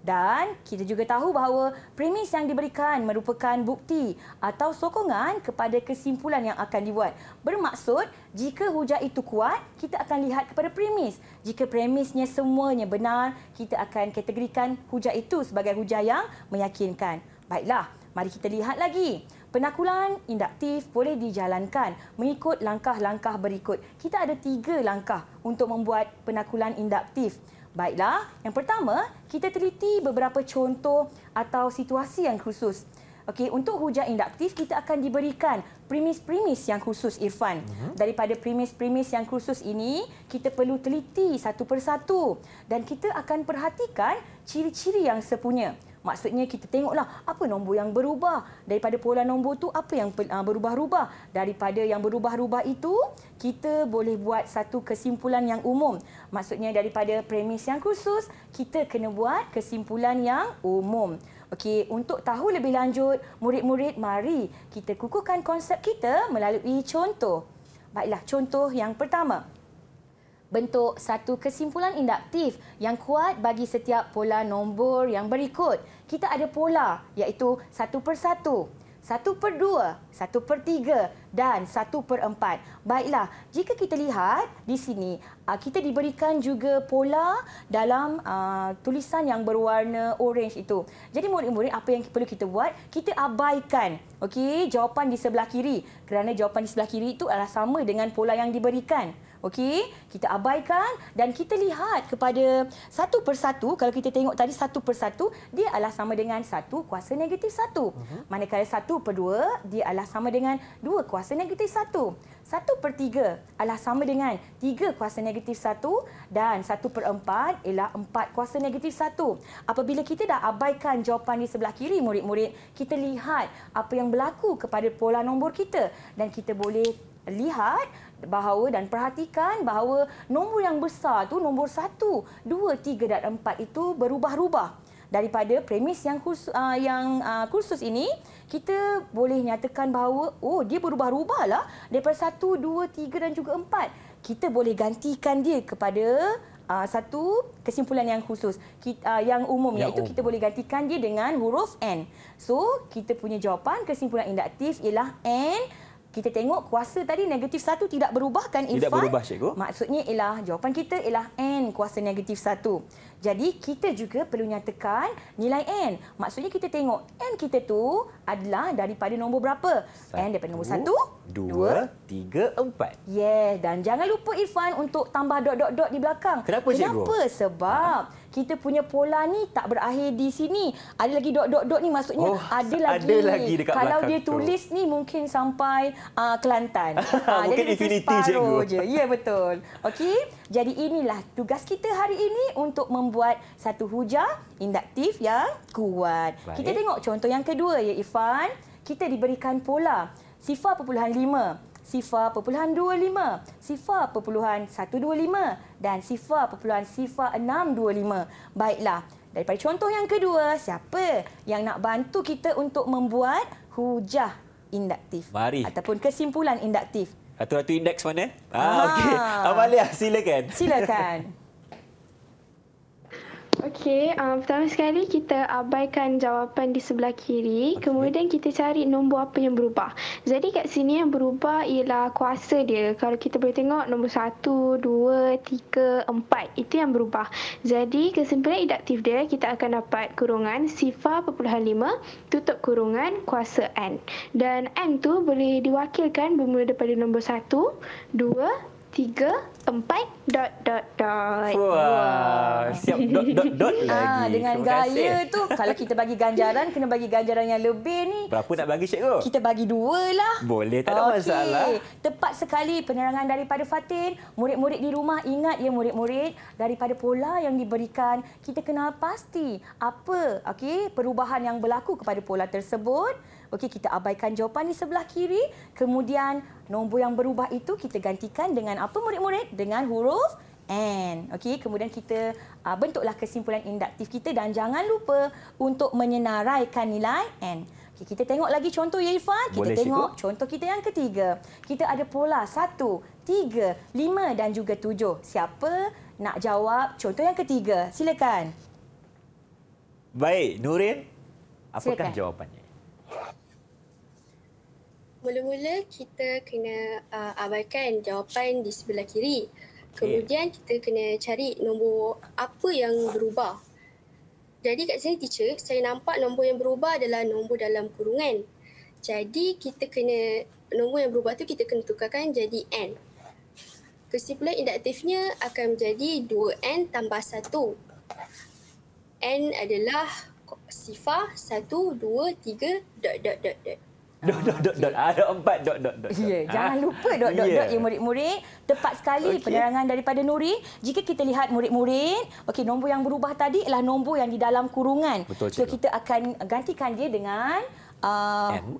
Dan kita juga tahu bahawa premis yang diberikan merupakan bukti atau sokongan kepada kesimpulan yang akan dibuat. Bermaksud, jika hujah itu kuat, kita akan lihat kepada premis. Jika premisnya semuanya benar, kita akan kategorikan hujah itu sebagai hujah yang meyakinkan. Baiklah, mari kita lihat lagi. Penakulan induktif boleh dijalankan mengikut langkah-langkah berikut. Kita ada 3 langkah untuk membuat penakulan induktif. Baiklah, yang pertama, kita teliti beberapa contoh atau situasi yang khusus. Okey, untuk hujah induktif kita akan diberikan premis-premis yang khusus Irfan. Daripada premis-premis yang khusus ini, kita perlu teliti satu persatu dan kita akan perhatikan ciri-ciri yang sepunya. Maksudnya kita tengoklah apa nombor yang berubah. Daripada pola nombor tu apa yang berubah-ubah. Daripada yang berubah-ubah itu, kita boleh buat satu kesimpulan yang umum. Maksudnya daripada premis yang khusus, kita kena buat kesimpulan yang umum. Okey, untuk tahu lebih lanjut, murid-murid mari kita kukuhkan konsep kita melalui contoh. Baiklah, contoh yang pertama. Bentuk satu kesimpulan induktif yang kuat bagi setiap pola nombor yang berikut. Kita ada pola iaitu 1/1. 1/2, 1/3 dan 1/4. Baiklah, jika kita lihat di sini, kita diberikan juga pola dalam tulisan yang berwarna orange itu. Jadi murid-murid, apa yang perlu kita buat? Kita abaikan jawapan di sebelah kiri, kerana jawapan di sebelah kiri itu adalah sama dengan pola yang diberikan. Okey, kita abaikan dan kita lihat kepada 1/1. Kalau kita tengok tadi 1/1, dia adalah sama dengan 1 kuasa negatif 1. Manakala 1/2, dia adalah sama dengan 2 kuasa negatif 1. 1/3 adalah sama dengan 3 kuasa negatif 1 dan 1/4 ialah 4 kuasa negatif 1. Apabila kita dah abaikan jawapan di sebelah kiri, murid-murid, kita lihat apa yang berlaku kepada pola nombor kita dan kita boleh lihat bahawa dan perhatikan bahawa nombor yang besar tu, nombor 1, 2, 3 dan 4 itu berubah-ubah. Daripada premis yang kursus ini, kita boleh nyatakan bahawa dia berubah-ubah lah daripada 1, 2, 3 dan juga 4. Kita boleh gantikan dia kepada satu kesimpulan yang khusus, yang umum, iaitu kita boleh gantikan dia dengan huruf N. So, kita punya jawapan kesimpulan induktif ialah N. Kita tengok kuasa tadi negatif 1 tidak berubah kan, Irfan? Tidak berubah, cikgu. Maksudnya ialah jawapan kita ialah N kuasa negatif 1. Jadi kita juga perlu nyatakan nilai N. Maksudnya kita tengok N kita tu adalah daripada nombor berapa? N daripada nombor 1, 2, 3, 4. Yes, dan jangan lupa Irfan untuk tambah dot-dot-dot di belakang. Kenapa, cikgu? Sebab kita punya pola ni tak berakhir di sini. Ada lagi dot-dot-dot ni, maksudnya ada lagi dekat kalau belakang dia tu. tulis ni mungkin sampai Kelantan. Mungkin jadi infinity, separuh cikgu. je. Ya, betul. Okey. Jadi inilah tugas kita hari ini untuk membuat satu hujah induktif yang kuat. Baik. Kita tengok contoh yang kedua, ya Irfan. Kita diberikan pola 0.5, 0.25, 0.125 dan 0.0625. Baiklah, daripada contoh yang kedua, siapa yang nak bantu kita untuk membuat hujah induktif? Mari. Ataupun kesimpulan induktif. Ratu-ratu indeks mana? Okey. Amalia, silakan. Silakan. Okey, pertama sekali kita abaikan jawapan di sebelah kiri. Kemudian kita cari nombor apa yang berubah. Jadi kat sini yang berubah ialah kuasa dia. Kalau kita boleh tengok nombor 1, 2, 3, 4. Itu yang berubah. Jadi kesimpulan induktif dia, kita akan dapat kurungan 0.5 tutup kurungan kuasa N. Dan N tu boleh diwakilkan bermula daripada nombor 1, 2, 3, 4, dot, dot, dot. Wah, siap dot lagi. Dengan Terima gaya kasih. tu, kalau kita bagi ganjaran, kena bagi ganjaran yang lebih ni. Berapa nak bagi, cikgu? Kita bagi 2 lah. Boleh, tak ada masalah. Tepat sekali penerangan daripada Fatin. Murid-murid di rumah, ingat ya murid-murid, daripada pola yang diberikan, kita kena pasti apa perubahan yang berlaku kepada pola tersebut. Okey, kita abaikan jawapan di sebelah kiri. Kemudian nombor yang berubah itu kita gantikan dengan apa murid-murid? Dengan huruf N. Okey, kemudian kita bentuklah kesimpulan induktif kita dan jangan lupa untuk menyenaraikan nilai N. Okey, kita tengok lagi contoh ya Irfan. Kita tengok contoh kita yang ketiga. Kita ada pola 1, 3, 5 dan juga 7. Siapa nak jawab contoh yang ketiga? Silakan. Baik, Nurin. Apakah Silakan. jawapannya? Mula-mula kita kena abaikan jawapan di sebelah kiri. Kemudian kita kena cari nombor apa yang berubah. Jadi kat sini teacher, saya nampak nombor yang berubah adalah nombor dalam kurungan. Jadi kita kena, nombor yang berubah tu kita kena tukarkan jadi N. Kesimpulan induktifnya akan menjadi 2N tambah 1. N adalah 0, 1, 2, 3, dot, dot, dot, dot. Dot. Ada 4 dot. Ya, jangan lupa dot ya murid-murid. Tepat sekali penerangan daripada Nuri. Jika kita lihat murid-murid, nombor yang berubah tadi adalah nombor yang di dalam kurungan. Betul, so cikgu. kita akan gantikan dia dengan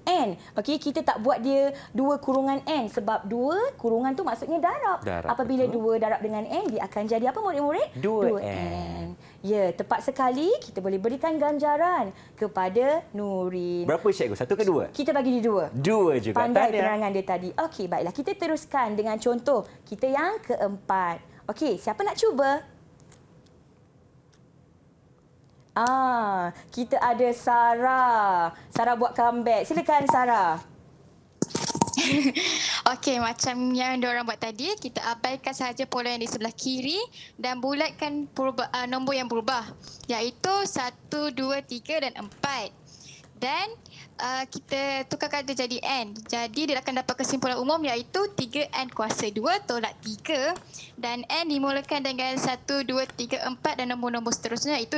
N. Okey, kita tak buat dia 2 kurungan N sebab 2 kurungan tu maksudnya darab. Apabila betul. 2 darab dengan N, dia akan jadi apa murid-murid? 2N. Ya, tepat sekali. Kita boleh berikan ganjaran kepada Nurin. Berapa, cikgu? 1 ke 2? Kita bagi dia 2. 2 juga. Pandai Tahniah. penerangan dia tadi. Okey, baiklah. Kita teruskan dengan contoh kita yang keempat. Okey, siapa nak cuba? Kita ada Sarah. Sarah buat comeback. Silakan Sarah. Okey, macam yang diorang buat tadi, kita abaikan sahaja pola yang di sebelah kiri dan bulatkan nombor yang berubah, iaitu 1, 2, 3 dan 4. Dan kita tukarkan dia jadi N. Jadi dia akan dapat kesimpulan umum iaitu 3N kuasa 2 tolak 3. Dan N dimulakan dengan 1, 2, 3, 4 dan nombor-nombor seterusnya itu ...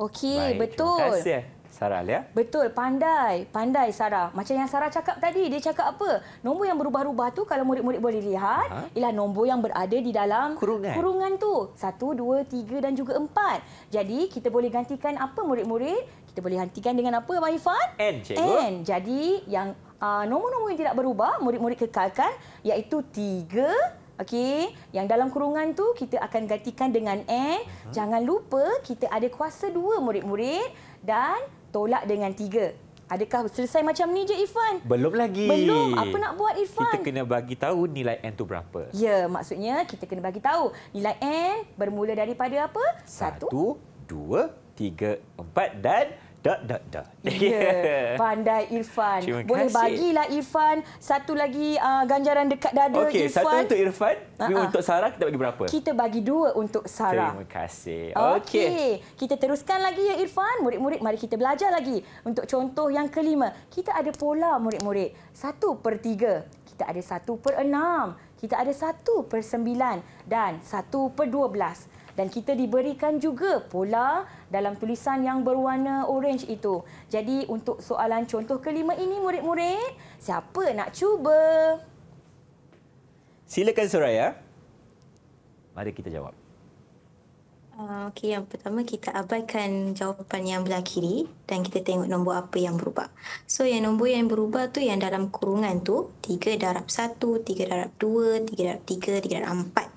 Okey, Baik, betul. Terima kasih Sarah ya. Betul, pandai. Pandai Sarah. Macam yang Sarah cakap tadi, dia cakap apa? Nombor yang berubah-ubah tu kalau murid-murid boleh lihat, ialah nombor yang berada di dalam kurungan tu. 1, 2, 3 dan juga 4. Jadi, kita boleh gantikan apa murid-murid? Kita boleh gantikan dengan apa, Abang Irfan? N, cikgu. N. Jadi, yang nombor-nombor yang tidak berubah, murid-murid kekalkan, iaitu 3. Okey, yang dalam kurungan tu kita akan gantikan dengan N. Jangan lupa kita ada kuasa 2 murid-murid dan tolak dengan 3. Adakah selesai macam ni je Irfan? Belum lagi. Belum. Apa nak buat Irfan? Kita kena bagi tahu nilai N tu berapa. Ya, maksudnya kita kena bagi tahu nilai N bermula daripada apa? 1, 2, 3, 4 dan ... Ya, pandai Irfan. Terima Boleh kasih. bagilah Irfan satu lagi ganjaran dekat dada Okey, Irfan. satu untuk Irfan. Untuk Sarah kita bagi berapa? Kita bagi 2 untuk Sarah. Terima kasih. Okey. Kita teruskan lagi ya Irfan. Murid-murid, mari kita belajar lagi. Untuk contoh yang kelima, kita ada pola murid-murid. 1/3. Kita ada 1/6. Kita ada 1/9 dan 1/12. Dan kita diberikan juga pola dalam tulisan yang berwarna orange itu. Jadi untuk soalan contoh kelima ini murid-murid, siapa nak cuba? Silakan Soraya. Mari kita jawab. Okey, yang pertama kita abaikan jawapan yang belah kiri dan kita tengok nombor apa yang berubah. So yang nombor yang berubah tu yang dalam kurungan tu 3 darab 1, 3 darab 2, 3 darab 3, 3 darab 4.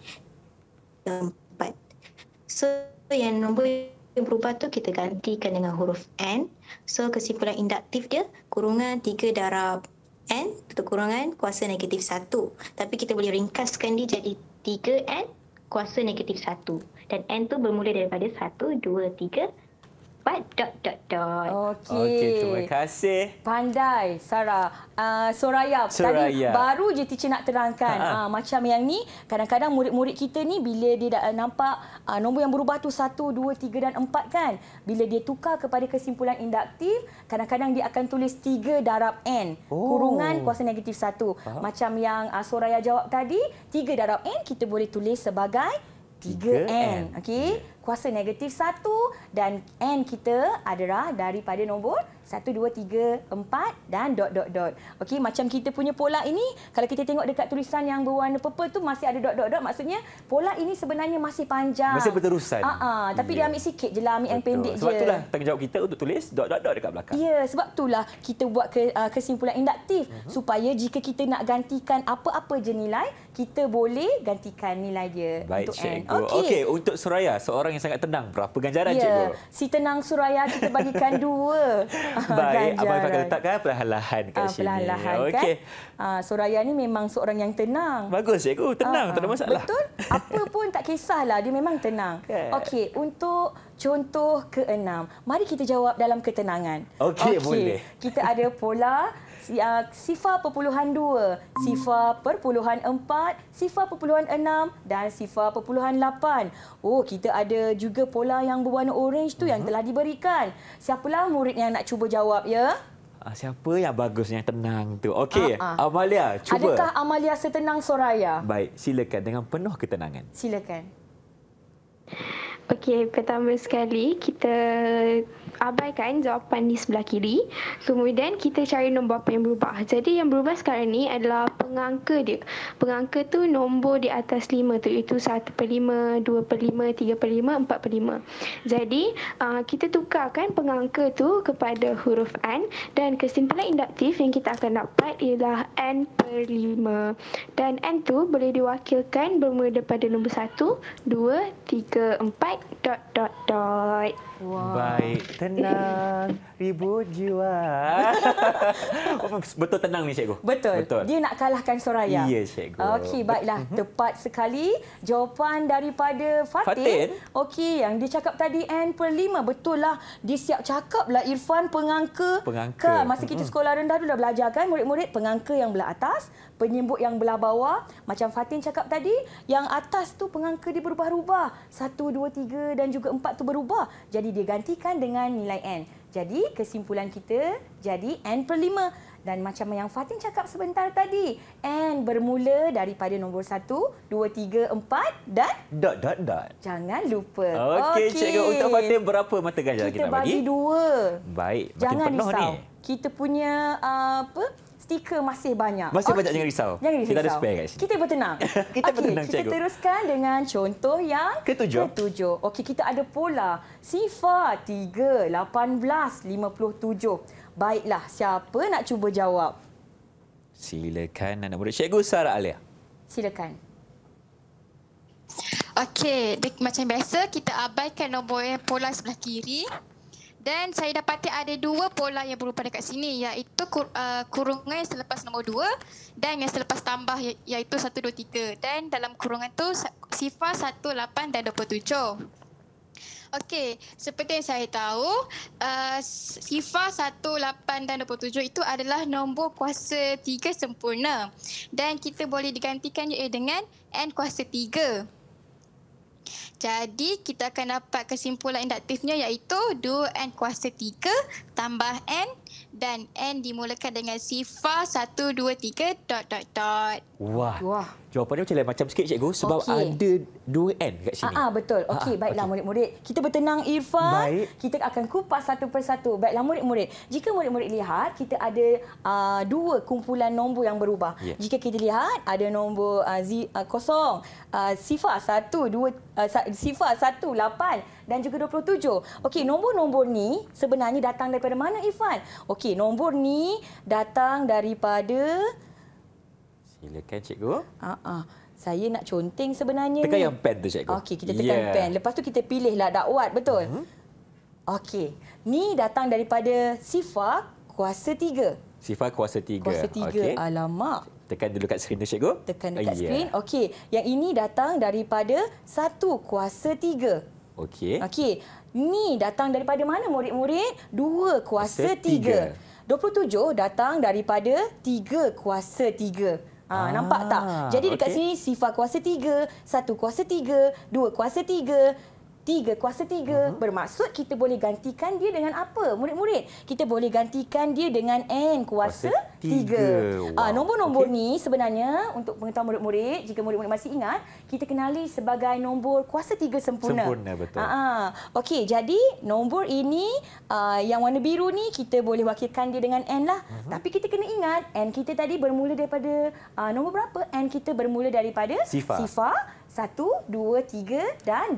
So, yang nombor yang berubah tu kita gantikan dengan huruf N. So, kesimpulan induktif dia kurungan 3 darab N, tutup kurungan, kuasa negatif 1. Tapi kita boleh ringkaskan dia jadi 3N kuasa negatif 1. Dan N tu bermula daripada 1, 2, 3, 4, ... Okey, terima kasih. Pandai, Sarah. Soraya, tadi baru je teacher nak terangkan. Macam yang ni, kadang-kadang murid-murid kita ni bila dia dah nampak nombor yang berubah tu 1, 2, 3 dan 4 kan. Bila dia tukar kepada kesimpulan induktif, kadang-kadang dia akan tulis 3 darab N. Kurungan kuasa negatif 1. Macam yang Soraya jawab tadi, 3 darab N kita boleh tulis sebagai 3N. Okey. Kuasa negatif 1 dan N kita adalah daripada nombor 1, 2, 3, 4 dan ... Okey, macam kita punya pola ini, kalau kita tengok dekat tulisan yang berwarna purple tu masih ada ... Maksudnya pola ini sebenarnya masih panjang. Masih berterusan. Tapi dia ambil sikit je lah, ambil yang pendek je. Sebab itulah tanggungjawab kita untuk tulis ... dekat belakang. Ya, sebab itulah kita buat kesimpulan induktif supaya jika kita nak gantikan apa-apa je nilai, kita boleh gantikan nilai dia. Baik, untuk cikgu. N. Okey, untuk Soraya, seorang yang sangat tenang, berapa ganjaran cikgu? Si tenang Suraya kita bagikan 2. Baik, Abang akan letakkan perlahan-lahan kat sini. Perlahan-lahan Okey. kan. Suraya ni memang seorang yang tenang. Bagus cikgu, tenang, tak ada masalah. Betul. Apa pun tak kisahlah, dia memang tenang. Okey, untuk contoh ke-6, mari kita jawab dalam ketenangan. Okey, boleh. Kita ada pola 0.2, 0.4, 0.6 dan 0.8. Oh, kita ada juga pola yang berwarna orange tu yang telah diberikan. Siapalah murid yang nak cuba jawab ya? Siapa yang bagus, yang tenang tu? Okey, Amalia, cuba. Adakah Amalia setenang Soraya? Baik, silakan dengan penuh ketenangan. Silakan. Okey, pertama sekali kita abaikan jawapan di sebelah kiri. Kemudian kita cari nombor apa yang berubah. Jadi yang berubah sekarang ni adalah pengangka dia. Pengangka tu nombor di atas 5 tu, iaitu 1/5, 2/5, 3/5, 4/5. Jadi kita tukarkan pengangka tu kepada huruf N dan kesimpulan induktif yang kita akan dapat ialah N/5. Dan N tu boleh diwakilkan bermula daripada nombor 1, 2, 3, 4, ... Wow. Baik. Tenang ribu jiwa. Betul tenang ni cikgu. Betul. Dia nak kalahkan Soraya. Ya cikgu. Okey, baiklah. Tepat sekali jawapan daripada Fatin. Okey, yang dia cakap tadi N per 5. Betul lah. Dia siap cakap lah Irfan pengangka. Kan, masa kita sekolah rendah dulu dah belajar kan murid-murid pengangka yang belah atas, penyebut yang belah bawah. Macam Fatin cakap tadi, yang atas tu pengangka dia berubah-ubah. 1, 2, 3 dan juga 4 tu berubah. Jadi dia gantikan dengan nilai N. Jadi kesimpulan kita jadi N per 5. Dan macam yang Fatin cakap sebentar tadi, N bermula daripada nombor 1, 2, 3, 4 dan... ... Jangan lupa. Okey, cikgu. Untuk Fatin berapa mata ganjil kita bagi? Kita bagi 2. Baik, makin Jangan penuh risau. ni. Kita punya stiker masih banyak. Masih banyak, jangan risau. Jangan risau. Kita ada spare kat sini. Kita bertenang. Kita bertenang, kita cikgu. teruskan dengan contoh yang ketujuh. Okey, kita ada pola. Sifa 3, 18, 57. Baiklah, siapa nak cuba jawab? Silakan anak murid. Cikgu Sarah Alia. Silakan. Okey, macam biasa kita abaikan nombor pola sebelah kiri. Dan saya dapati ada 2 pola yang berupa dekat sini, iaitu kurungan yang selepas nombor 2 dan yang selepas tambah iaitu 1, 2, 3. Dan dalam kurungan tu sifar 1, 8 dan 27. Okey, seperti yang saya tahu, sifar 1, 8 dan 27 itu adalah nombor kuasa 3 sempurna. Dan kita boleh digantikan dengan N kuasa 3. Jadi, kita akan dapat kesimpulan induktifnya iaitu 2N kuasa 3 tambah N dan N dimulakan dengan sifar 1, 2, 3... ... Wah. Jawapannya macam lain macam sikit cikgu sebab ada 2N kat sini. Betul. Okey, baiklah murid-murid. Kita bertenang Irfan. Baik. Kita akan kupas satu persatu. Baiklah murid-murid. Jika murid-murid lihat, kita ada 2 kumpulan nombor yang berubah. Yeah. Jika kita lihat, ada nombor kosong, sifar 1, 8 dan juga 27. Okey, nombor-nombor ni sebenarnya datang daripada mana Irfan? Okey, nombor ni datang daripada... Silakan cikgu. Saya nak conteng sebenarnya. Tekan ni. yang pen tu cikgu. Okey, kita tekan pen. Lepas tu kita pilihlah dakwat, betul? Okey. Ni datang daripada sifar kuasa 3. Sifar kuasa 3. Kuasa 3. Okay. Alamak. Tekan dulu kat skrin tu cikgu. Tekan dekat skrin. Okey. Yang ini datang daripada 1 kuasa 3. Okey. Okey. Ni datang daripada mana murid-murid? 2 kuasa 3. 27 datang daripada 3 kuasa 3. Nampak tak? Jadi dekat sini sifar kuasa 3, 1 kuasa 3, 2 kuasa 3, 3 kuasa 3. Bermaksud kita boleh gantikan dia dengan apa? Murid-murid, kita boleh gantikan dia dengan N kuasa 3. Nombor-nombor ni sebenarnya untuk pengetahuan murid-murid, jika murid-murid masih ingat, kita kenali sebagai nombor kuasa 3 sempurna. Sempurna, betul. Okey, jadi nombor ini yang warna biru ni kita boleh wakilkan dia dengan N lah. Tapi kita kena ingat N kita tadi bermula daripada nombor berapa? N kita bermula daripada sifar 1, 2, 3 dan ...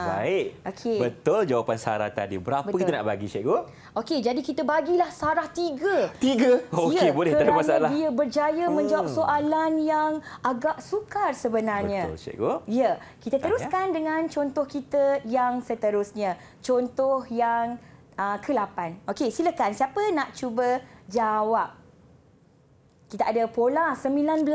Baik. Okey. Betul jawapan Sarah tadi. Berapa kita nak bagi cikgu? Okey, jadi kita bagilah Sarah 3. 3? Okey, boleh, tak ada masalah. Dia berjaya menjawab soalan yang agak sukar sebenarnya. Betul, cikgu. Ya, kita teruskan dengan contoh kita yang seterusnya. Contoh yang ke-8. Okey, silakan. Siapa nak cuba jawab? Kita ada pola 19.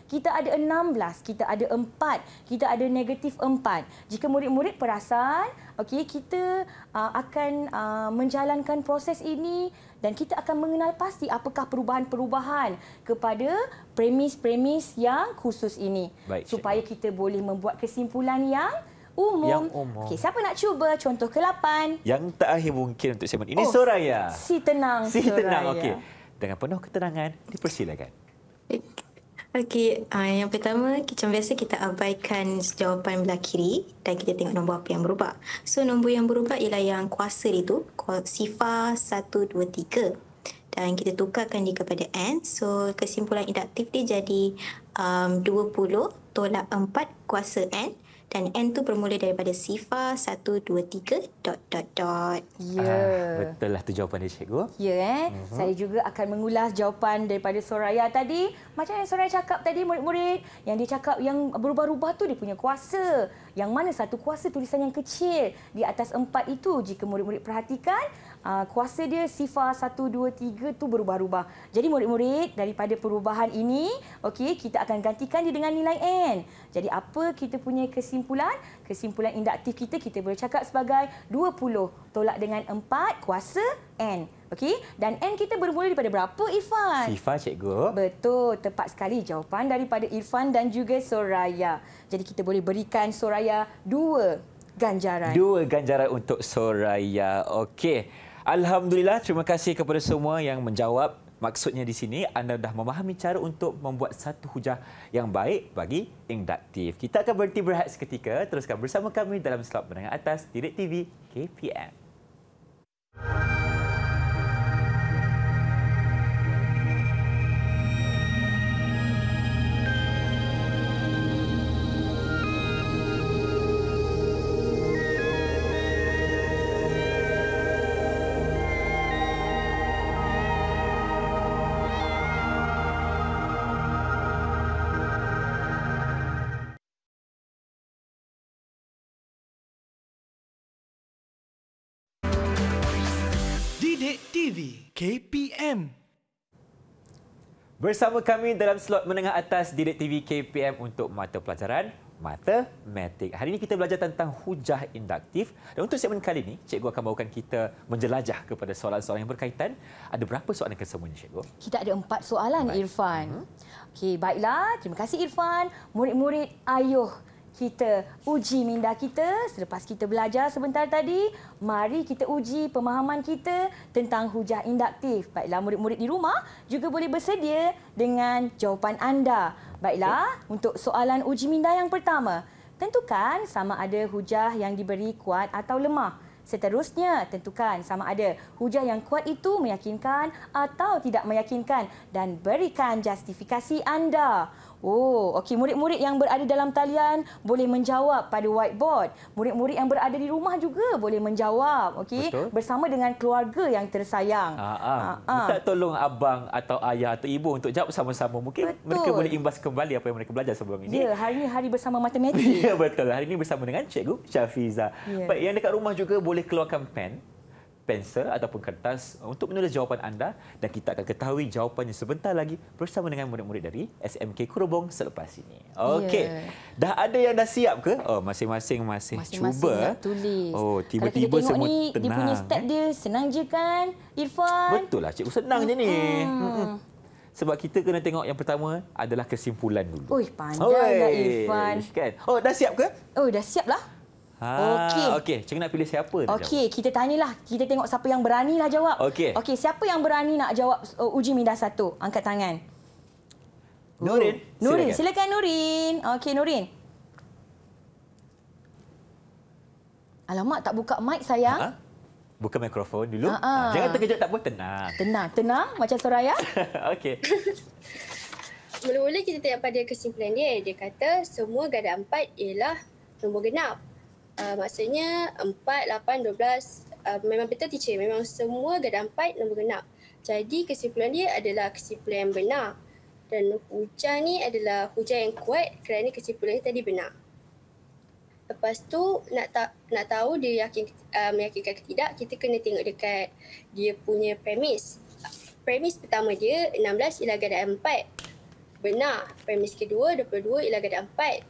Kita ada 16, kita ada 4, kita ada negatif 4. Jika murid-murid perasan, okey, kita akan menjalankan proses ini dan kita akan mengenal pasti apakah perubahan-perubahan kepada premis-premis yang khusus ini. Baik, supaya kita boleh membuat kesimpulan yang umum. Okey, siapa nak cuba contoh ke-8? Yang terakhir mungkin untuk segmen ini Soraya. Si tenang Soraya. Okey. Dengan penuh ketenangan, dipersilakan. Okey, yang pertama macam biasa kita abaikan jawapan belah kiri dan kita tengok nombor apa yang berubah. So nombor yang berubah ialah yang kuasa itu, sifar 1, 2, 3. Dan kita tukarkan dia kepada N. So kesimpulan induktif dia jadi 20 tolak 4 kuasa N dan N tu bermula daripada sifar 1, 2, 3, ... Ya. Betul lah tu jawapan dia, cikgu. Ya, saya juga akan mengulas jawapan daripada Soraya tadi. Macam yang Soraya cakap tadi, murid-murid, yang dia cakap yang berubah-ubah tu dia punya kuasa. Yang mana satu kuasa tulisan yang kecil di atas 4 itu, jika murid-murid perhatikan, kuasa dia sifar 1, 2, 3 tu berubah-ubah. Jadi murid-murid, daripada perubahan ini, okey, kita akan gantikan dia dengan nilai N. Jadi apa kita punya kesimpulan? Kesimpulan induktif kita boleh cakap sebagai 20 tolak dengan 4 kuasa N. Okey, dan N kita bermula daripada berapa, Irfan? Sifar, cikgu. Betul, tepat sekali jawapan daripada Irfan dan juga Soraya. Jadi kita boleh berikan Soraya 2 ganjaran. 2 ganjaran untuk Soraya. Okey. Alhamdulillah, terima kasih kepada semua yang menjawab. Maksudnya di sini anda dah memahami cara untuk membuat satu hujah yang baik bagi induktif. Kita akan berhenti berehat seketika. Teruskan bersama kami dalam slot menengah atas Direct TV KPM. Didik TV KPM. Bersama kami dalam slot menengah atas Direct TV KPM untuk mata pelajaran Matematik. Hari ini kita belajar tentang hujah induktif. Dan untuk segmen kali ini, cikgu akan bawakan kita menjelajah kepada soalan-soalan yang berkaitan. Ada berapa soalan kesemuanya, cikgu? Kita ada 4 soalan, Irfan. Okey, baiklah. Terima kasih, Irfan. Murid-murid, ayuh kita uji minda kita. Selepas kita belajar sebentar tadi, mari kita uji pemahaman kita tentang hujah induktif. Baiklah, murid-murid di rumah juga boleh bersedia dengan jawapan anda. Baiklah, untuk soalan uji minda yang pertama, tentukan sama ada hujah yang diberi kuat atau lemah. Seterusnya, tentukan sama ada hujah yang kuat itu meyakinkan atau tidak meyakinkan dan berikan justifikasi anda. Oh, okey, murid-murid yang berada dalam talian boleh menjawab pada whiteboard. Murid-murid yang berada di rumah juga boleh menjawab, okey, bersama dengan keluarga yang tersayang. Minta tolong abang atau ayah atau ibu untuk jawab sama-sama. Mungkin mereka boleh imbas kembali apa yang mereka belajar sebelum ini. Ya, hari ini hari bersama matematik. Ya, betul. Hari ini bersama dengan Cikgu Syafiza. Ya. Baik, yang dekat rumah juga boleh keluarkan pen, pensel ataupun kertas untuk menulis jawapan anda dan kita akan ketahui jawapannya sebentar lagi bersama dengan murid-murid dari SMK Kurobong selepas ini. Okey. Ya. Dah ada yang dah siap ke? Oh, masing-masing masih cuba. Nak tulis. Oh, Kalau tiba-tiba kita tengok semua ni, tenang. dia punya step dia senang je kan, Irfan? Betul lah, cikgu senang je ni. Sebab kita kena tengok yang pertama adalah kesimpulan dulu. Ui, pandailah Irfan. Kan? Oh, dah siap ke? Oh, dah siap lah. Okey. Cikgu nak pilih siapa nak Okey, kita tanyalah. Kita tengok siapa yang beranilah jawab. Okey. Okey, siapa yang berani nak jawab uji minda 1? Angkat tangan. Nurin. Nurin, silakan Nurin. Okey, Nurin. Alamak, tak buka mic sayang. Buka mikrofon dulu. Jangan terkejut, tak apa. Tenang. Tenang macam Soraya. Okey. Mula-mula kita tengok pada kesimpulan dia. Dia kata semua ganda 4 ialah nombor genap. Maksudnya 4, 8, 12. Memang betul teacher. Memang semua ganda 4 nombor genap. Jadi kesimpulan dia adalah kesimpulan yang benar. Dan hujah ni adalah hujah yang kuat kerana kesimpulan tadi benar. Lepas tu nak tahu dia meyakinkan ke tidak, kita kena tengok dekat dia punya premis. Premis pertama dia 16 ialah ganda 4. Benar. Premis kedua 22 ialah ganda 4.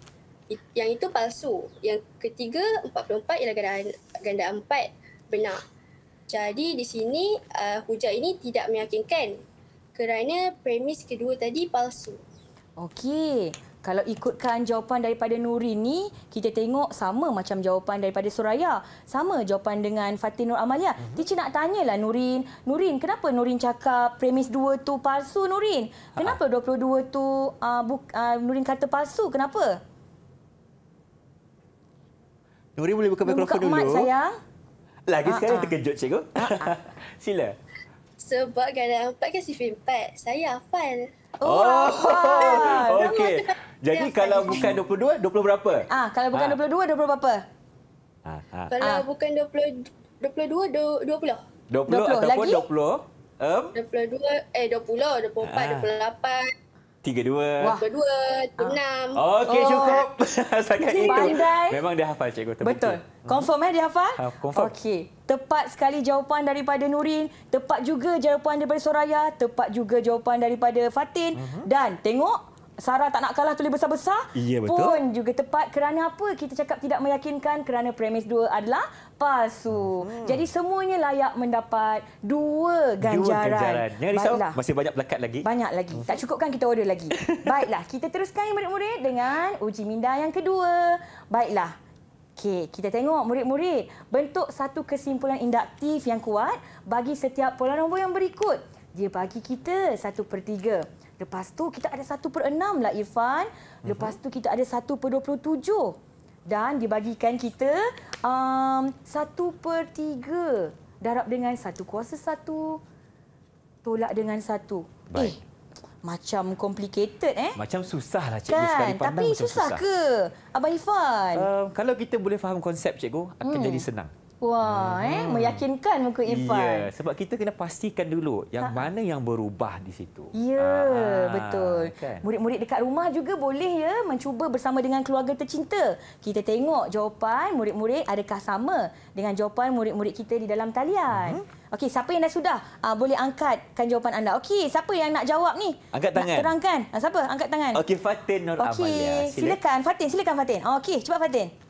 Yang itu palsu. Yang ketiga 44 ialah ganda 4. Benar. Jadi di sini hujah ini tidak meyakinkan kerana premis kedua tadi palsu. Okey. Kalau ikutkan jawapan daripada Nurin ni, kita tengok sama macam jawapan daripada Soraya. Sama jawapan dengan Fatin Nur Amalia. Teacher nak tanyalah Nurin. Nurin, kenapa Nurin cakap premis 2 tu palsu, Nurin? Kenapa 22 tu Nurin kata palsu? Kenapa? Nurin boleh buka mikrofon dulu. Buka mic sayang. Lagi sekali terkejut, cikgu. Sila. Sebab ganda 4 kan sifar 4. Saya hafal. Okey. Jadi kalau bukan 22, 20 berapa? Kalau bukan 22, 20 berapa? Kalau bukan 22, 20. 20 ataupun lagi? 20. 20, 24, 28. 32. 22, 26. Okey, cukup. Sangat itu. Pandai. Memang dia hafal, cikgu. Terbukti. Betul. Confirm dia hafal? Confirm. Okey. Tepat sekali jawapan daripada Nurin. Tepat juga jawapan daripada Soraya. Tepat juga jawapan daripada Fatin. Dan tengok, Sarah tak nak kalah tulis besar-besar. Ya, betul. Pun juga tepat. Kerana apa kita cakap tidak meyakinkan? Kerana premis 2 adalah palsu. Jadi semuanya layak mendapat 2 ganjaran. Jangan risau, Baiklah. masih banyak pelekat lagi. Banyak lagi. Tak cukup kan kita order lagi. Baiklah, kita teruskan murid-murid dengan uji minda yang kedua. Baiklah. Okey, kita tengok murid-murid. Bentuk satu kesimpulan induktif yang kuat bagi setiap pola nombor yang berikut. Dia bagi kita 1/3. Lepas tu kita ada 1/6 lah Irfan. Lepas tu kita ada 1/27. Dan dibagikan kita 1/3 darab dengan 1/1 tolak dengan 1. Baik. Macam complicated Macam susah lah cikgu sekali kan? pandang Tapi macam susah ke Abang Irfan? Kalau kita boleh faham konsep cikgu, akan jadi senang. Wah, meyakinkan muka Irfan. Ya, sebab kita kena pastikan dulu yang mana yang berubah di situ. Ya, betul. Kan? Murid-murid dekat rumah juga boleh ya mencuba bersama dengan keluarga tercinta. Kita tengok jawapan murid-murid adakah sama dengan jawapan murid-murid kita di dalam talian. Okey, siapa yang dah sudah? Boleh angkatkan jawapan anda. Okey, siapa yang nak jawab ni? Angkat tangan. Nak terangkan. Siapa? Angkat tangan. Okey, Fatin Nur Amalia. Okey, silakan Fatin, silakan Fatin. Okey, cepat Fatin.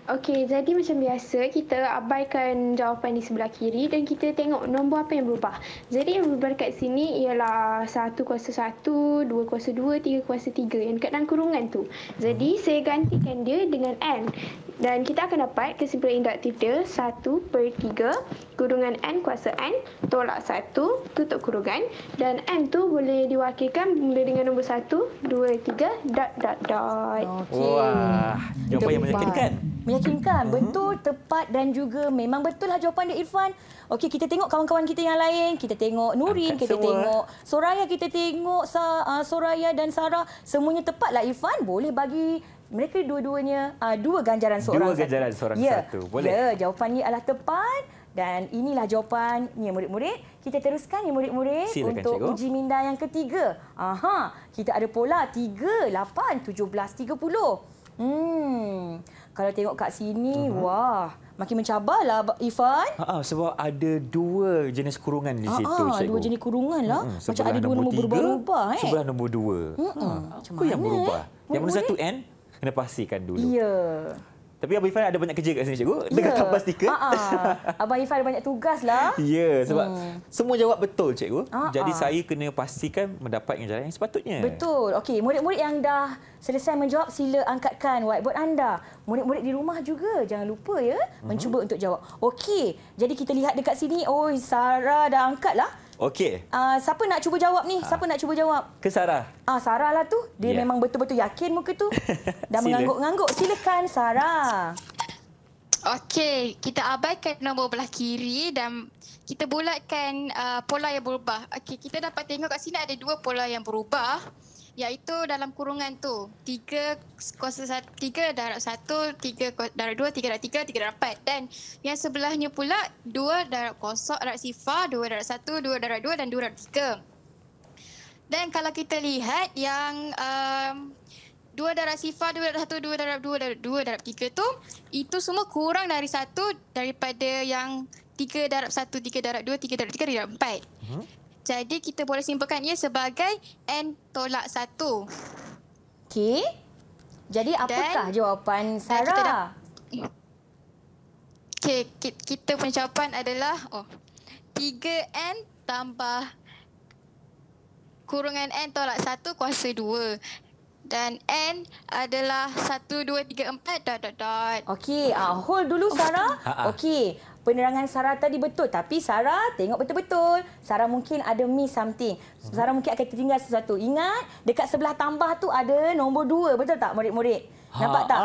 Okey, jadi macam biasa kita abaikan jawapan di sebelah kiri dan kita tengok nombor apa yang berubah. Jadi yang berubah dekat sini ialah 1/1, 2/2, 3/3 yang dekat dalam kurungan tu. Jadi saya gantikan dia dengan N. Dan kita akan dapat kesimpulan induktif dia 1/3 kurungan N kuasa N tolak 1 tutup kurungan. Dan N tu boleh diwakilkan mula dengan nombor 1, 2, 3, dot. Okey. Wah, jawapan yang meyakinkan. Meyakinkan. Betul, tepat dan juga memang betul lah jawapan dia Irfan. Okey, kita tengok kawan-kawan kita yang lain. Kita tengok Nurin, Angkat kita semua. tengok Soraya, kita tengok Soraya dan Sarah. Semuanya tepat lah Irfan. Boleh bagi mereka dua-duanya 2 ganjaran seorang Dua ganjaran seorang satu. Boleh. Ya, jawapannya adalah tepat. Dan inilah jawapannya murid-murid. Kita teruskan ya murid-murid untuk cikgu. uji minda yang ketiga. Kita ada pola 3, 8, 17, 30. Kalau tengok kat sini, wah, makin mencabarlah Irfan. Sebab ada 2 jenis kurungan di situ, cikgu. 2 jenis kurungan lah. Macam Sebelah ada 2 nombor 3, berubah-ubah. Sebelah nombor 2. Macam Apa yang mana, berubah? Yang nombor murid-murid? 1 N, kena pastikan dulu. Ya. Tapi Abang Irfan ada banyak kerja kat sini, cikgu. Dengan kapal stiker. Abang Irfan ada banyak tugas lah. Ya, sebab semua jawab betul, cikgu. Jadi Ah. saya kena pastikan mendapat ganjaran yang sepatutnya. Betul. Okey, murid-murid yang dah selesai menjawab, sila angkatkan whiteboard anda. Murid-murid di rumah juga jangan lupa ya mencuba untuk jawab. Okey, jadi kita lihat dekat sini. Oi, Sarah dah angkat lah. Okey. Siapa nak cuba jawab ni? Siapa nak cuba jawab? Ke Sarah. Sarah lah tu. Dia Ya. memang betul-betul yakin muka tu. Dah Sila. mengangguk-ngangguk. Silakan Sarah. Okey, kita abaikan nombor belah kiri dan kita bulatkan pola yang berubah. Okey, kita dapat tengok kat sini ada 2 pola yang berubah, iaitu dalam kurungan tu 3 darab 1, 3 darab 2, 3 darab 3, 3 darab 4. Dan yang sebelahnya pula 2 darab kosong darab sifar, 2 darab 1, 2 darab 2 dan 2 darab 3. Dan kalau kita lihat yang 2 darab sifar, 2 darab 1, 2 darab 2 dan 2 darab 3 tu, itu semua kurang dari 1 daripada yang 3 darab 1, 3 darab 2, 3 darab 3, 3 darab 4. Jadi kita boleh simpulkan ia sebagai N tolak 1. Okey. Jadi apakah jawapan Sarah? Okey, kita punya jawapan adalah 3N tambah kurungan N tolak 1 kuasa 2. Dan N adalah 1, 2, 3, 4, ... Okey, hold dulu Sarah. Okey, penerangan Sarah tadi betul. Tapi Sarah tengok betul-betul. Sarah mungkin ada miss something. Sarah mungkin akan tertinggal sesuatu. Ingat, dekat sebelah tambah tu ada nombor 2. Betul tak murid-murid? Nampak tak?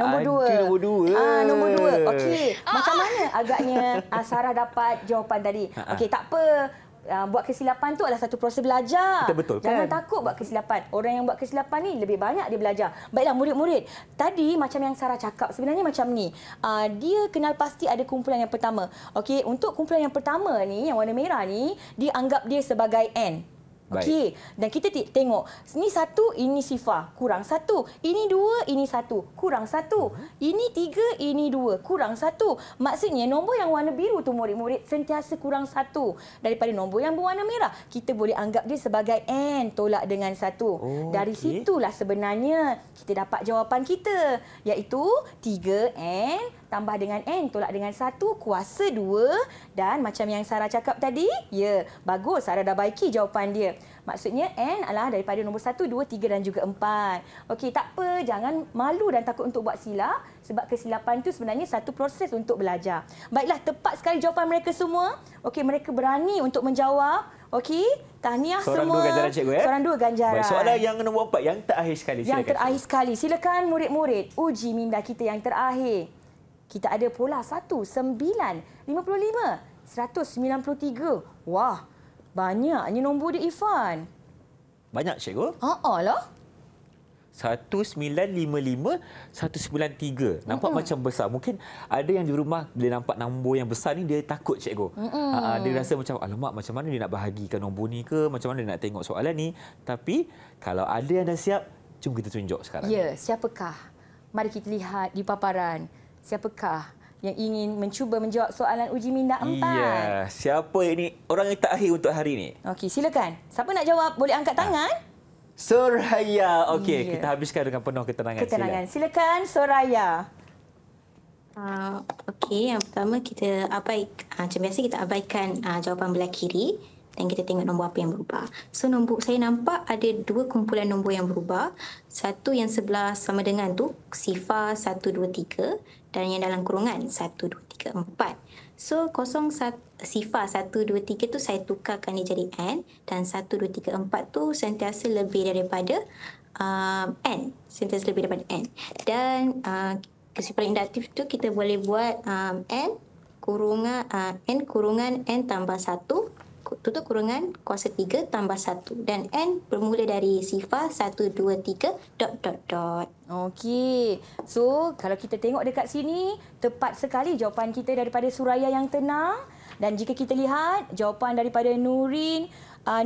Nombor 2. Itu nombor 2. Nombor 2. Okey. Macam mana agaknya Sarah dapat jawapan tadi? Okey, tak apa. Buat kesilapan tu adalah satu proses belajar. Betul kan? Jangan takut buat kesilapan. Orang yang buat kesilapan ni lebih banyak dia belajar. Baiklah murid-murid. Tadi macam yang Sarah cakap sebenarnya macam ni. Dia kenal pasti ada kumpulan yang pertama. Okey, untuk kumpulan yang pertama ni yang warna merah ni dia anggap dia sebagai N. Okey, dan kita tengok ni 1, ini sifar, kurang 1. Ini 2, ini 1, kurang 1. Ini 3, ini 2, kurang 1. Maksudnya nombor yang warna biru tu murid-murid sentiasa kurang 1 daripada nombor yang berwarna merah. Kita boleh anggap dia sebagai N tolak dengan 1. Dari situlah sebenarnya kita dapat jawapan kita, iaitu 3N tambah dengan N tolak dengan 1 kuasa 2. Dan macam yang Sarah cakap tadi, ya, bagus, Sarah dah baiki jawapan dia. Maksudnya N adalah daripada nombor 1, 2, 3 dan juga 4. Okey, tak apa, jangan malu dan takut untuk buat silap sebab kesilapan itu sebenarnya satu proses untuk belajar. Baiklah, tepat sekali jawapan mereka semua. Okey, mereka berani untuk menjawab. Okey, tahniah semua. Seorang 2 ganjaran cikgu, Seorang 2 ganjaran. Baik, soalan yang nombor 4 yang terakhir sekali. Yang terakhir sekali. Silakan murid-murid uji minda kita yang terakhir. Kita ada pola 1, 9, 55, 193. Wah, banyaknya nombor dia, Irfan. Banyak, cikgu. Lah. 1955, 193. Nampak macam besar. Mungkin ada yang di rumah bila nampak nombor yang besar ni dia takut, cikgu. Dia rasa macam, alamak, macam mana dia nak bahagikan nombor ni ke? Macam mana dia nak tengok soalan ni? Tapi kalau ada yang dah siap, jom kita tunjuk sekarang. Ya, siapakah? Mari kita lihat di paparan. Siapakah yang ingin mencuba menjawab soalan uji minda 4? Ya, siapa ini orang yang terakhir untuk hari ini? Okey, silakan. Siapa nak jawab boleh angkat tangan. Soraya. Okey, kita habiskan dengan penuh ketenangan. Silakan Soraya. Okey, yang pertama kita macam biasa kita abaikan jawapan belah kiri dan kita tengok nombor apa yang berubah. So nombor saya nampak ada 2 kumpulan nombor yang berubah. Satu yang sebelah sama dengan tu sifar 1, 2, 3 dan yang dalam kurungan 1, 2, 3, 4. So sifar 1, 2, 3 tu saya tukarkan dia jadi N dan 1, 2, 3, 4 tu sentiasa lebih daripada N. Sentiasa lebih daripada N. Dan kesimpulan induktif tu kita boleh buat N kurungan N tambah 1 tutup kurungan kuasa 3 tambah 1 dan N bermula dari sifar 1, 2, 3 ... Okey. So, kalau kita tengok dekat sini, tepat sekali jawapan kita daripada Suraya yang tenang. Dan jika kita lihat jawapan daripada Nurin,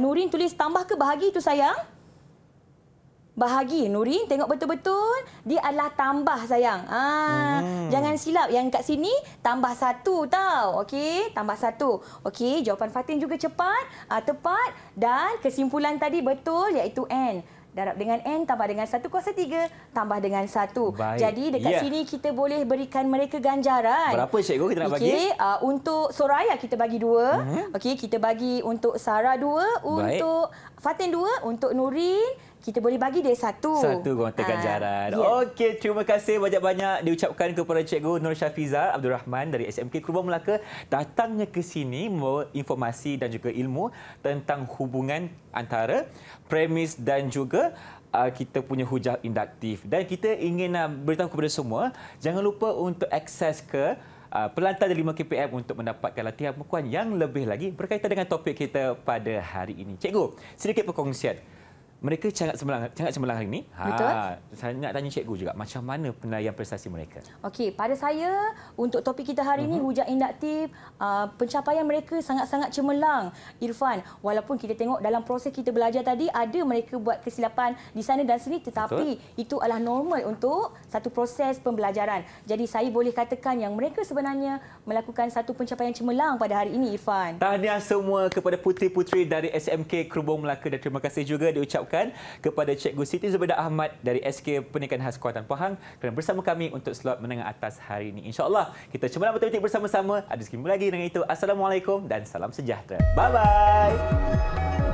Nurin tulis tambah ke bahagi tu sayang? Bahagi. Nurin, tengok betul-betul. Dia adalah tambah, sayang. Jangan silap. Yang kat sini, tambah 1 tau. Okey, tambah 1. Okey, jawapan Fatin juga cepat, tepat. Dan kesimpulan tadi betul, iaitu N. Darab dengan N tambah dengan 1 kuasa 3 tambah dengan 1. Baik. Jadi dekat sini kita boleh berikan mereka ganjaran. Berapa, cikgu, kita nak bagi? Okey, untuk Soraya kita bagi 2. Okey, kita bagi untuk Sarah 2, untuk Fatin 2, untuk Nurin kita boleh bagi dia 1. 1 gonta ganjaran. Okey, terima kasih banyak-banyak diucapkan kepada Cikgu Nur Syafiza Abdul Rahman dari SMK Krubong Melaka datangnya ke sini membawa informasi dan juga ilmu tentang hubungan antara premis dan juga kita punya hujah induktif. Dan kita ingin beritahu kepada semua, jangan lupa untuk akses ke Pelantar 5 KPM untuk mendapatkan latihan pengukuhan yang lebih lagi berkaitan dengan topik kita pada hari ini. Cikgu, sedikit perkongsian. Mereka sangat cemerlang hari ini. Betul. Saya nak tanya cikgu juga, macam mana penilaian prestasi mereka? Okey, pada saya untuk topik kita hari ini hujah induktif, pencapaian mereka sangat-sangat cemerlang, Irfan. Walaupun kita tengok dalam proses kita belajar tadi ada mereka buat kesilapan di sana dan sini, tetapi itu adalah normal untuk satu proses pembelajaran. Jadi saya boleh katakan yang mereka sebenarnya melakukan satu pencapaian cemerlang pada hari ini, Irfan. Tahniah semua kepada puteri-puteri dari SMK Krubong Melaka dan terima kasih juga diucapkan kepada Cikgu Siti Zubaidah Ahmad dari SK Pendidikan Khas Kuantan Pahang kerana bersama kami untuk slot menengah atas hari ini. InsyaAllah kita cemerlang matematik bersama-sama. Ada sekali lagi dengan itu. Assalamualaikum dan salam sejahtera. Bye-bye.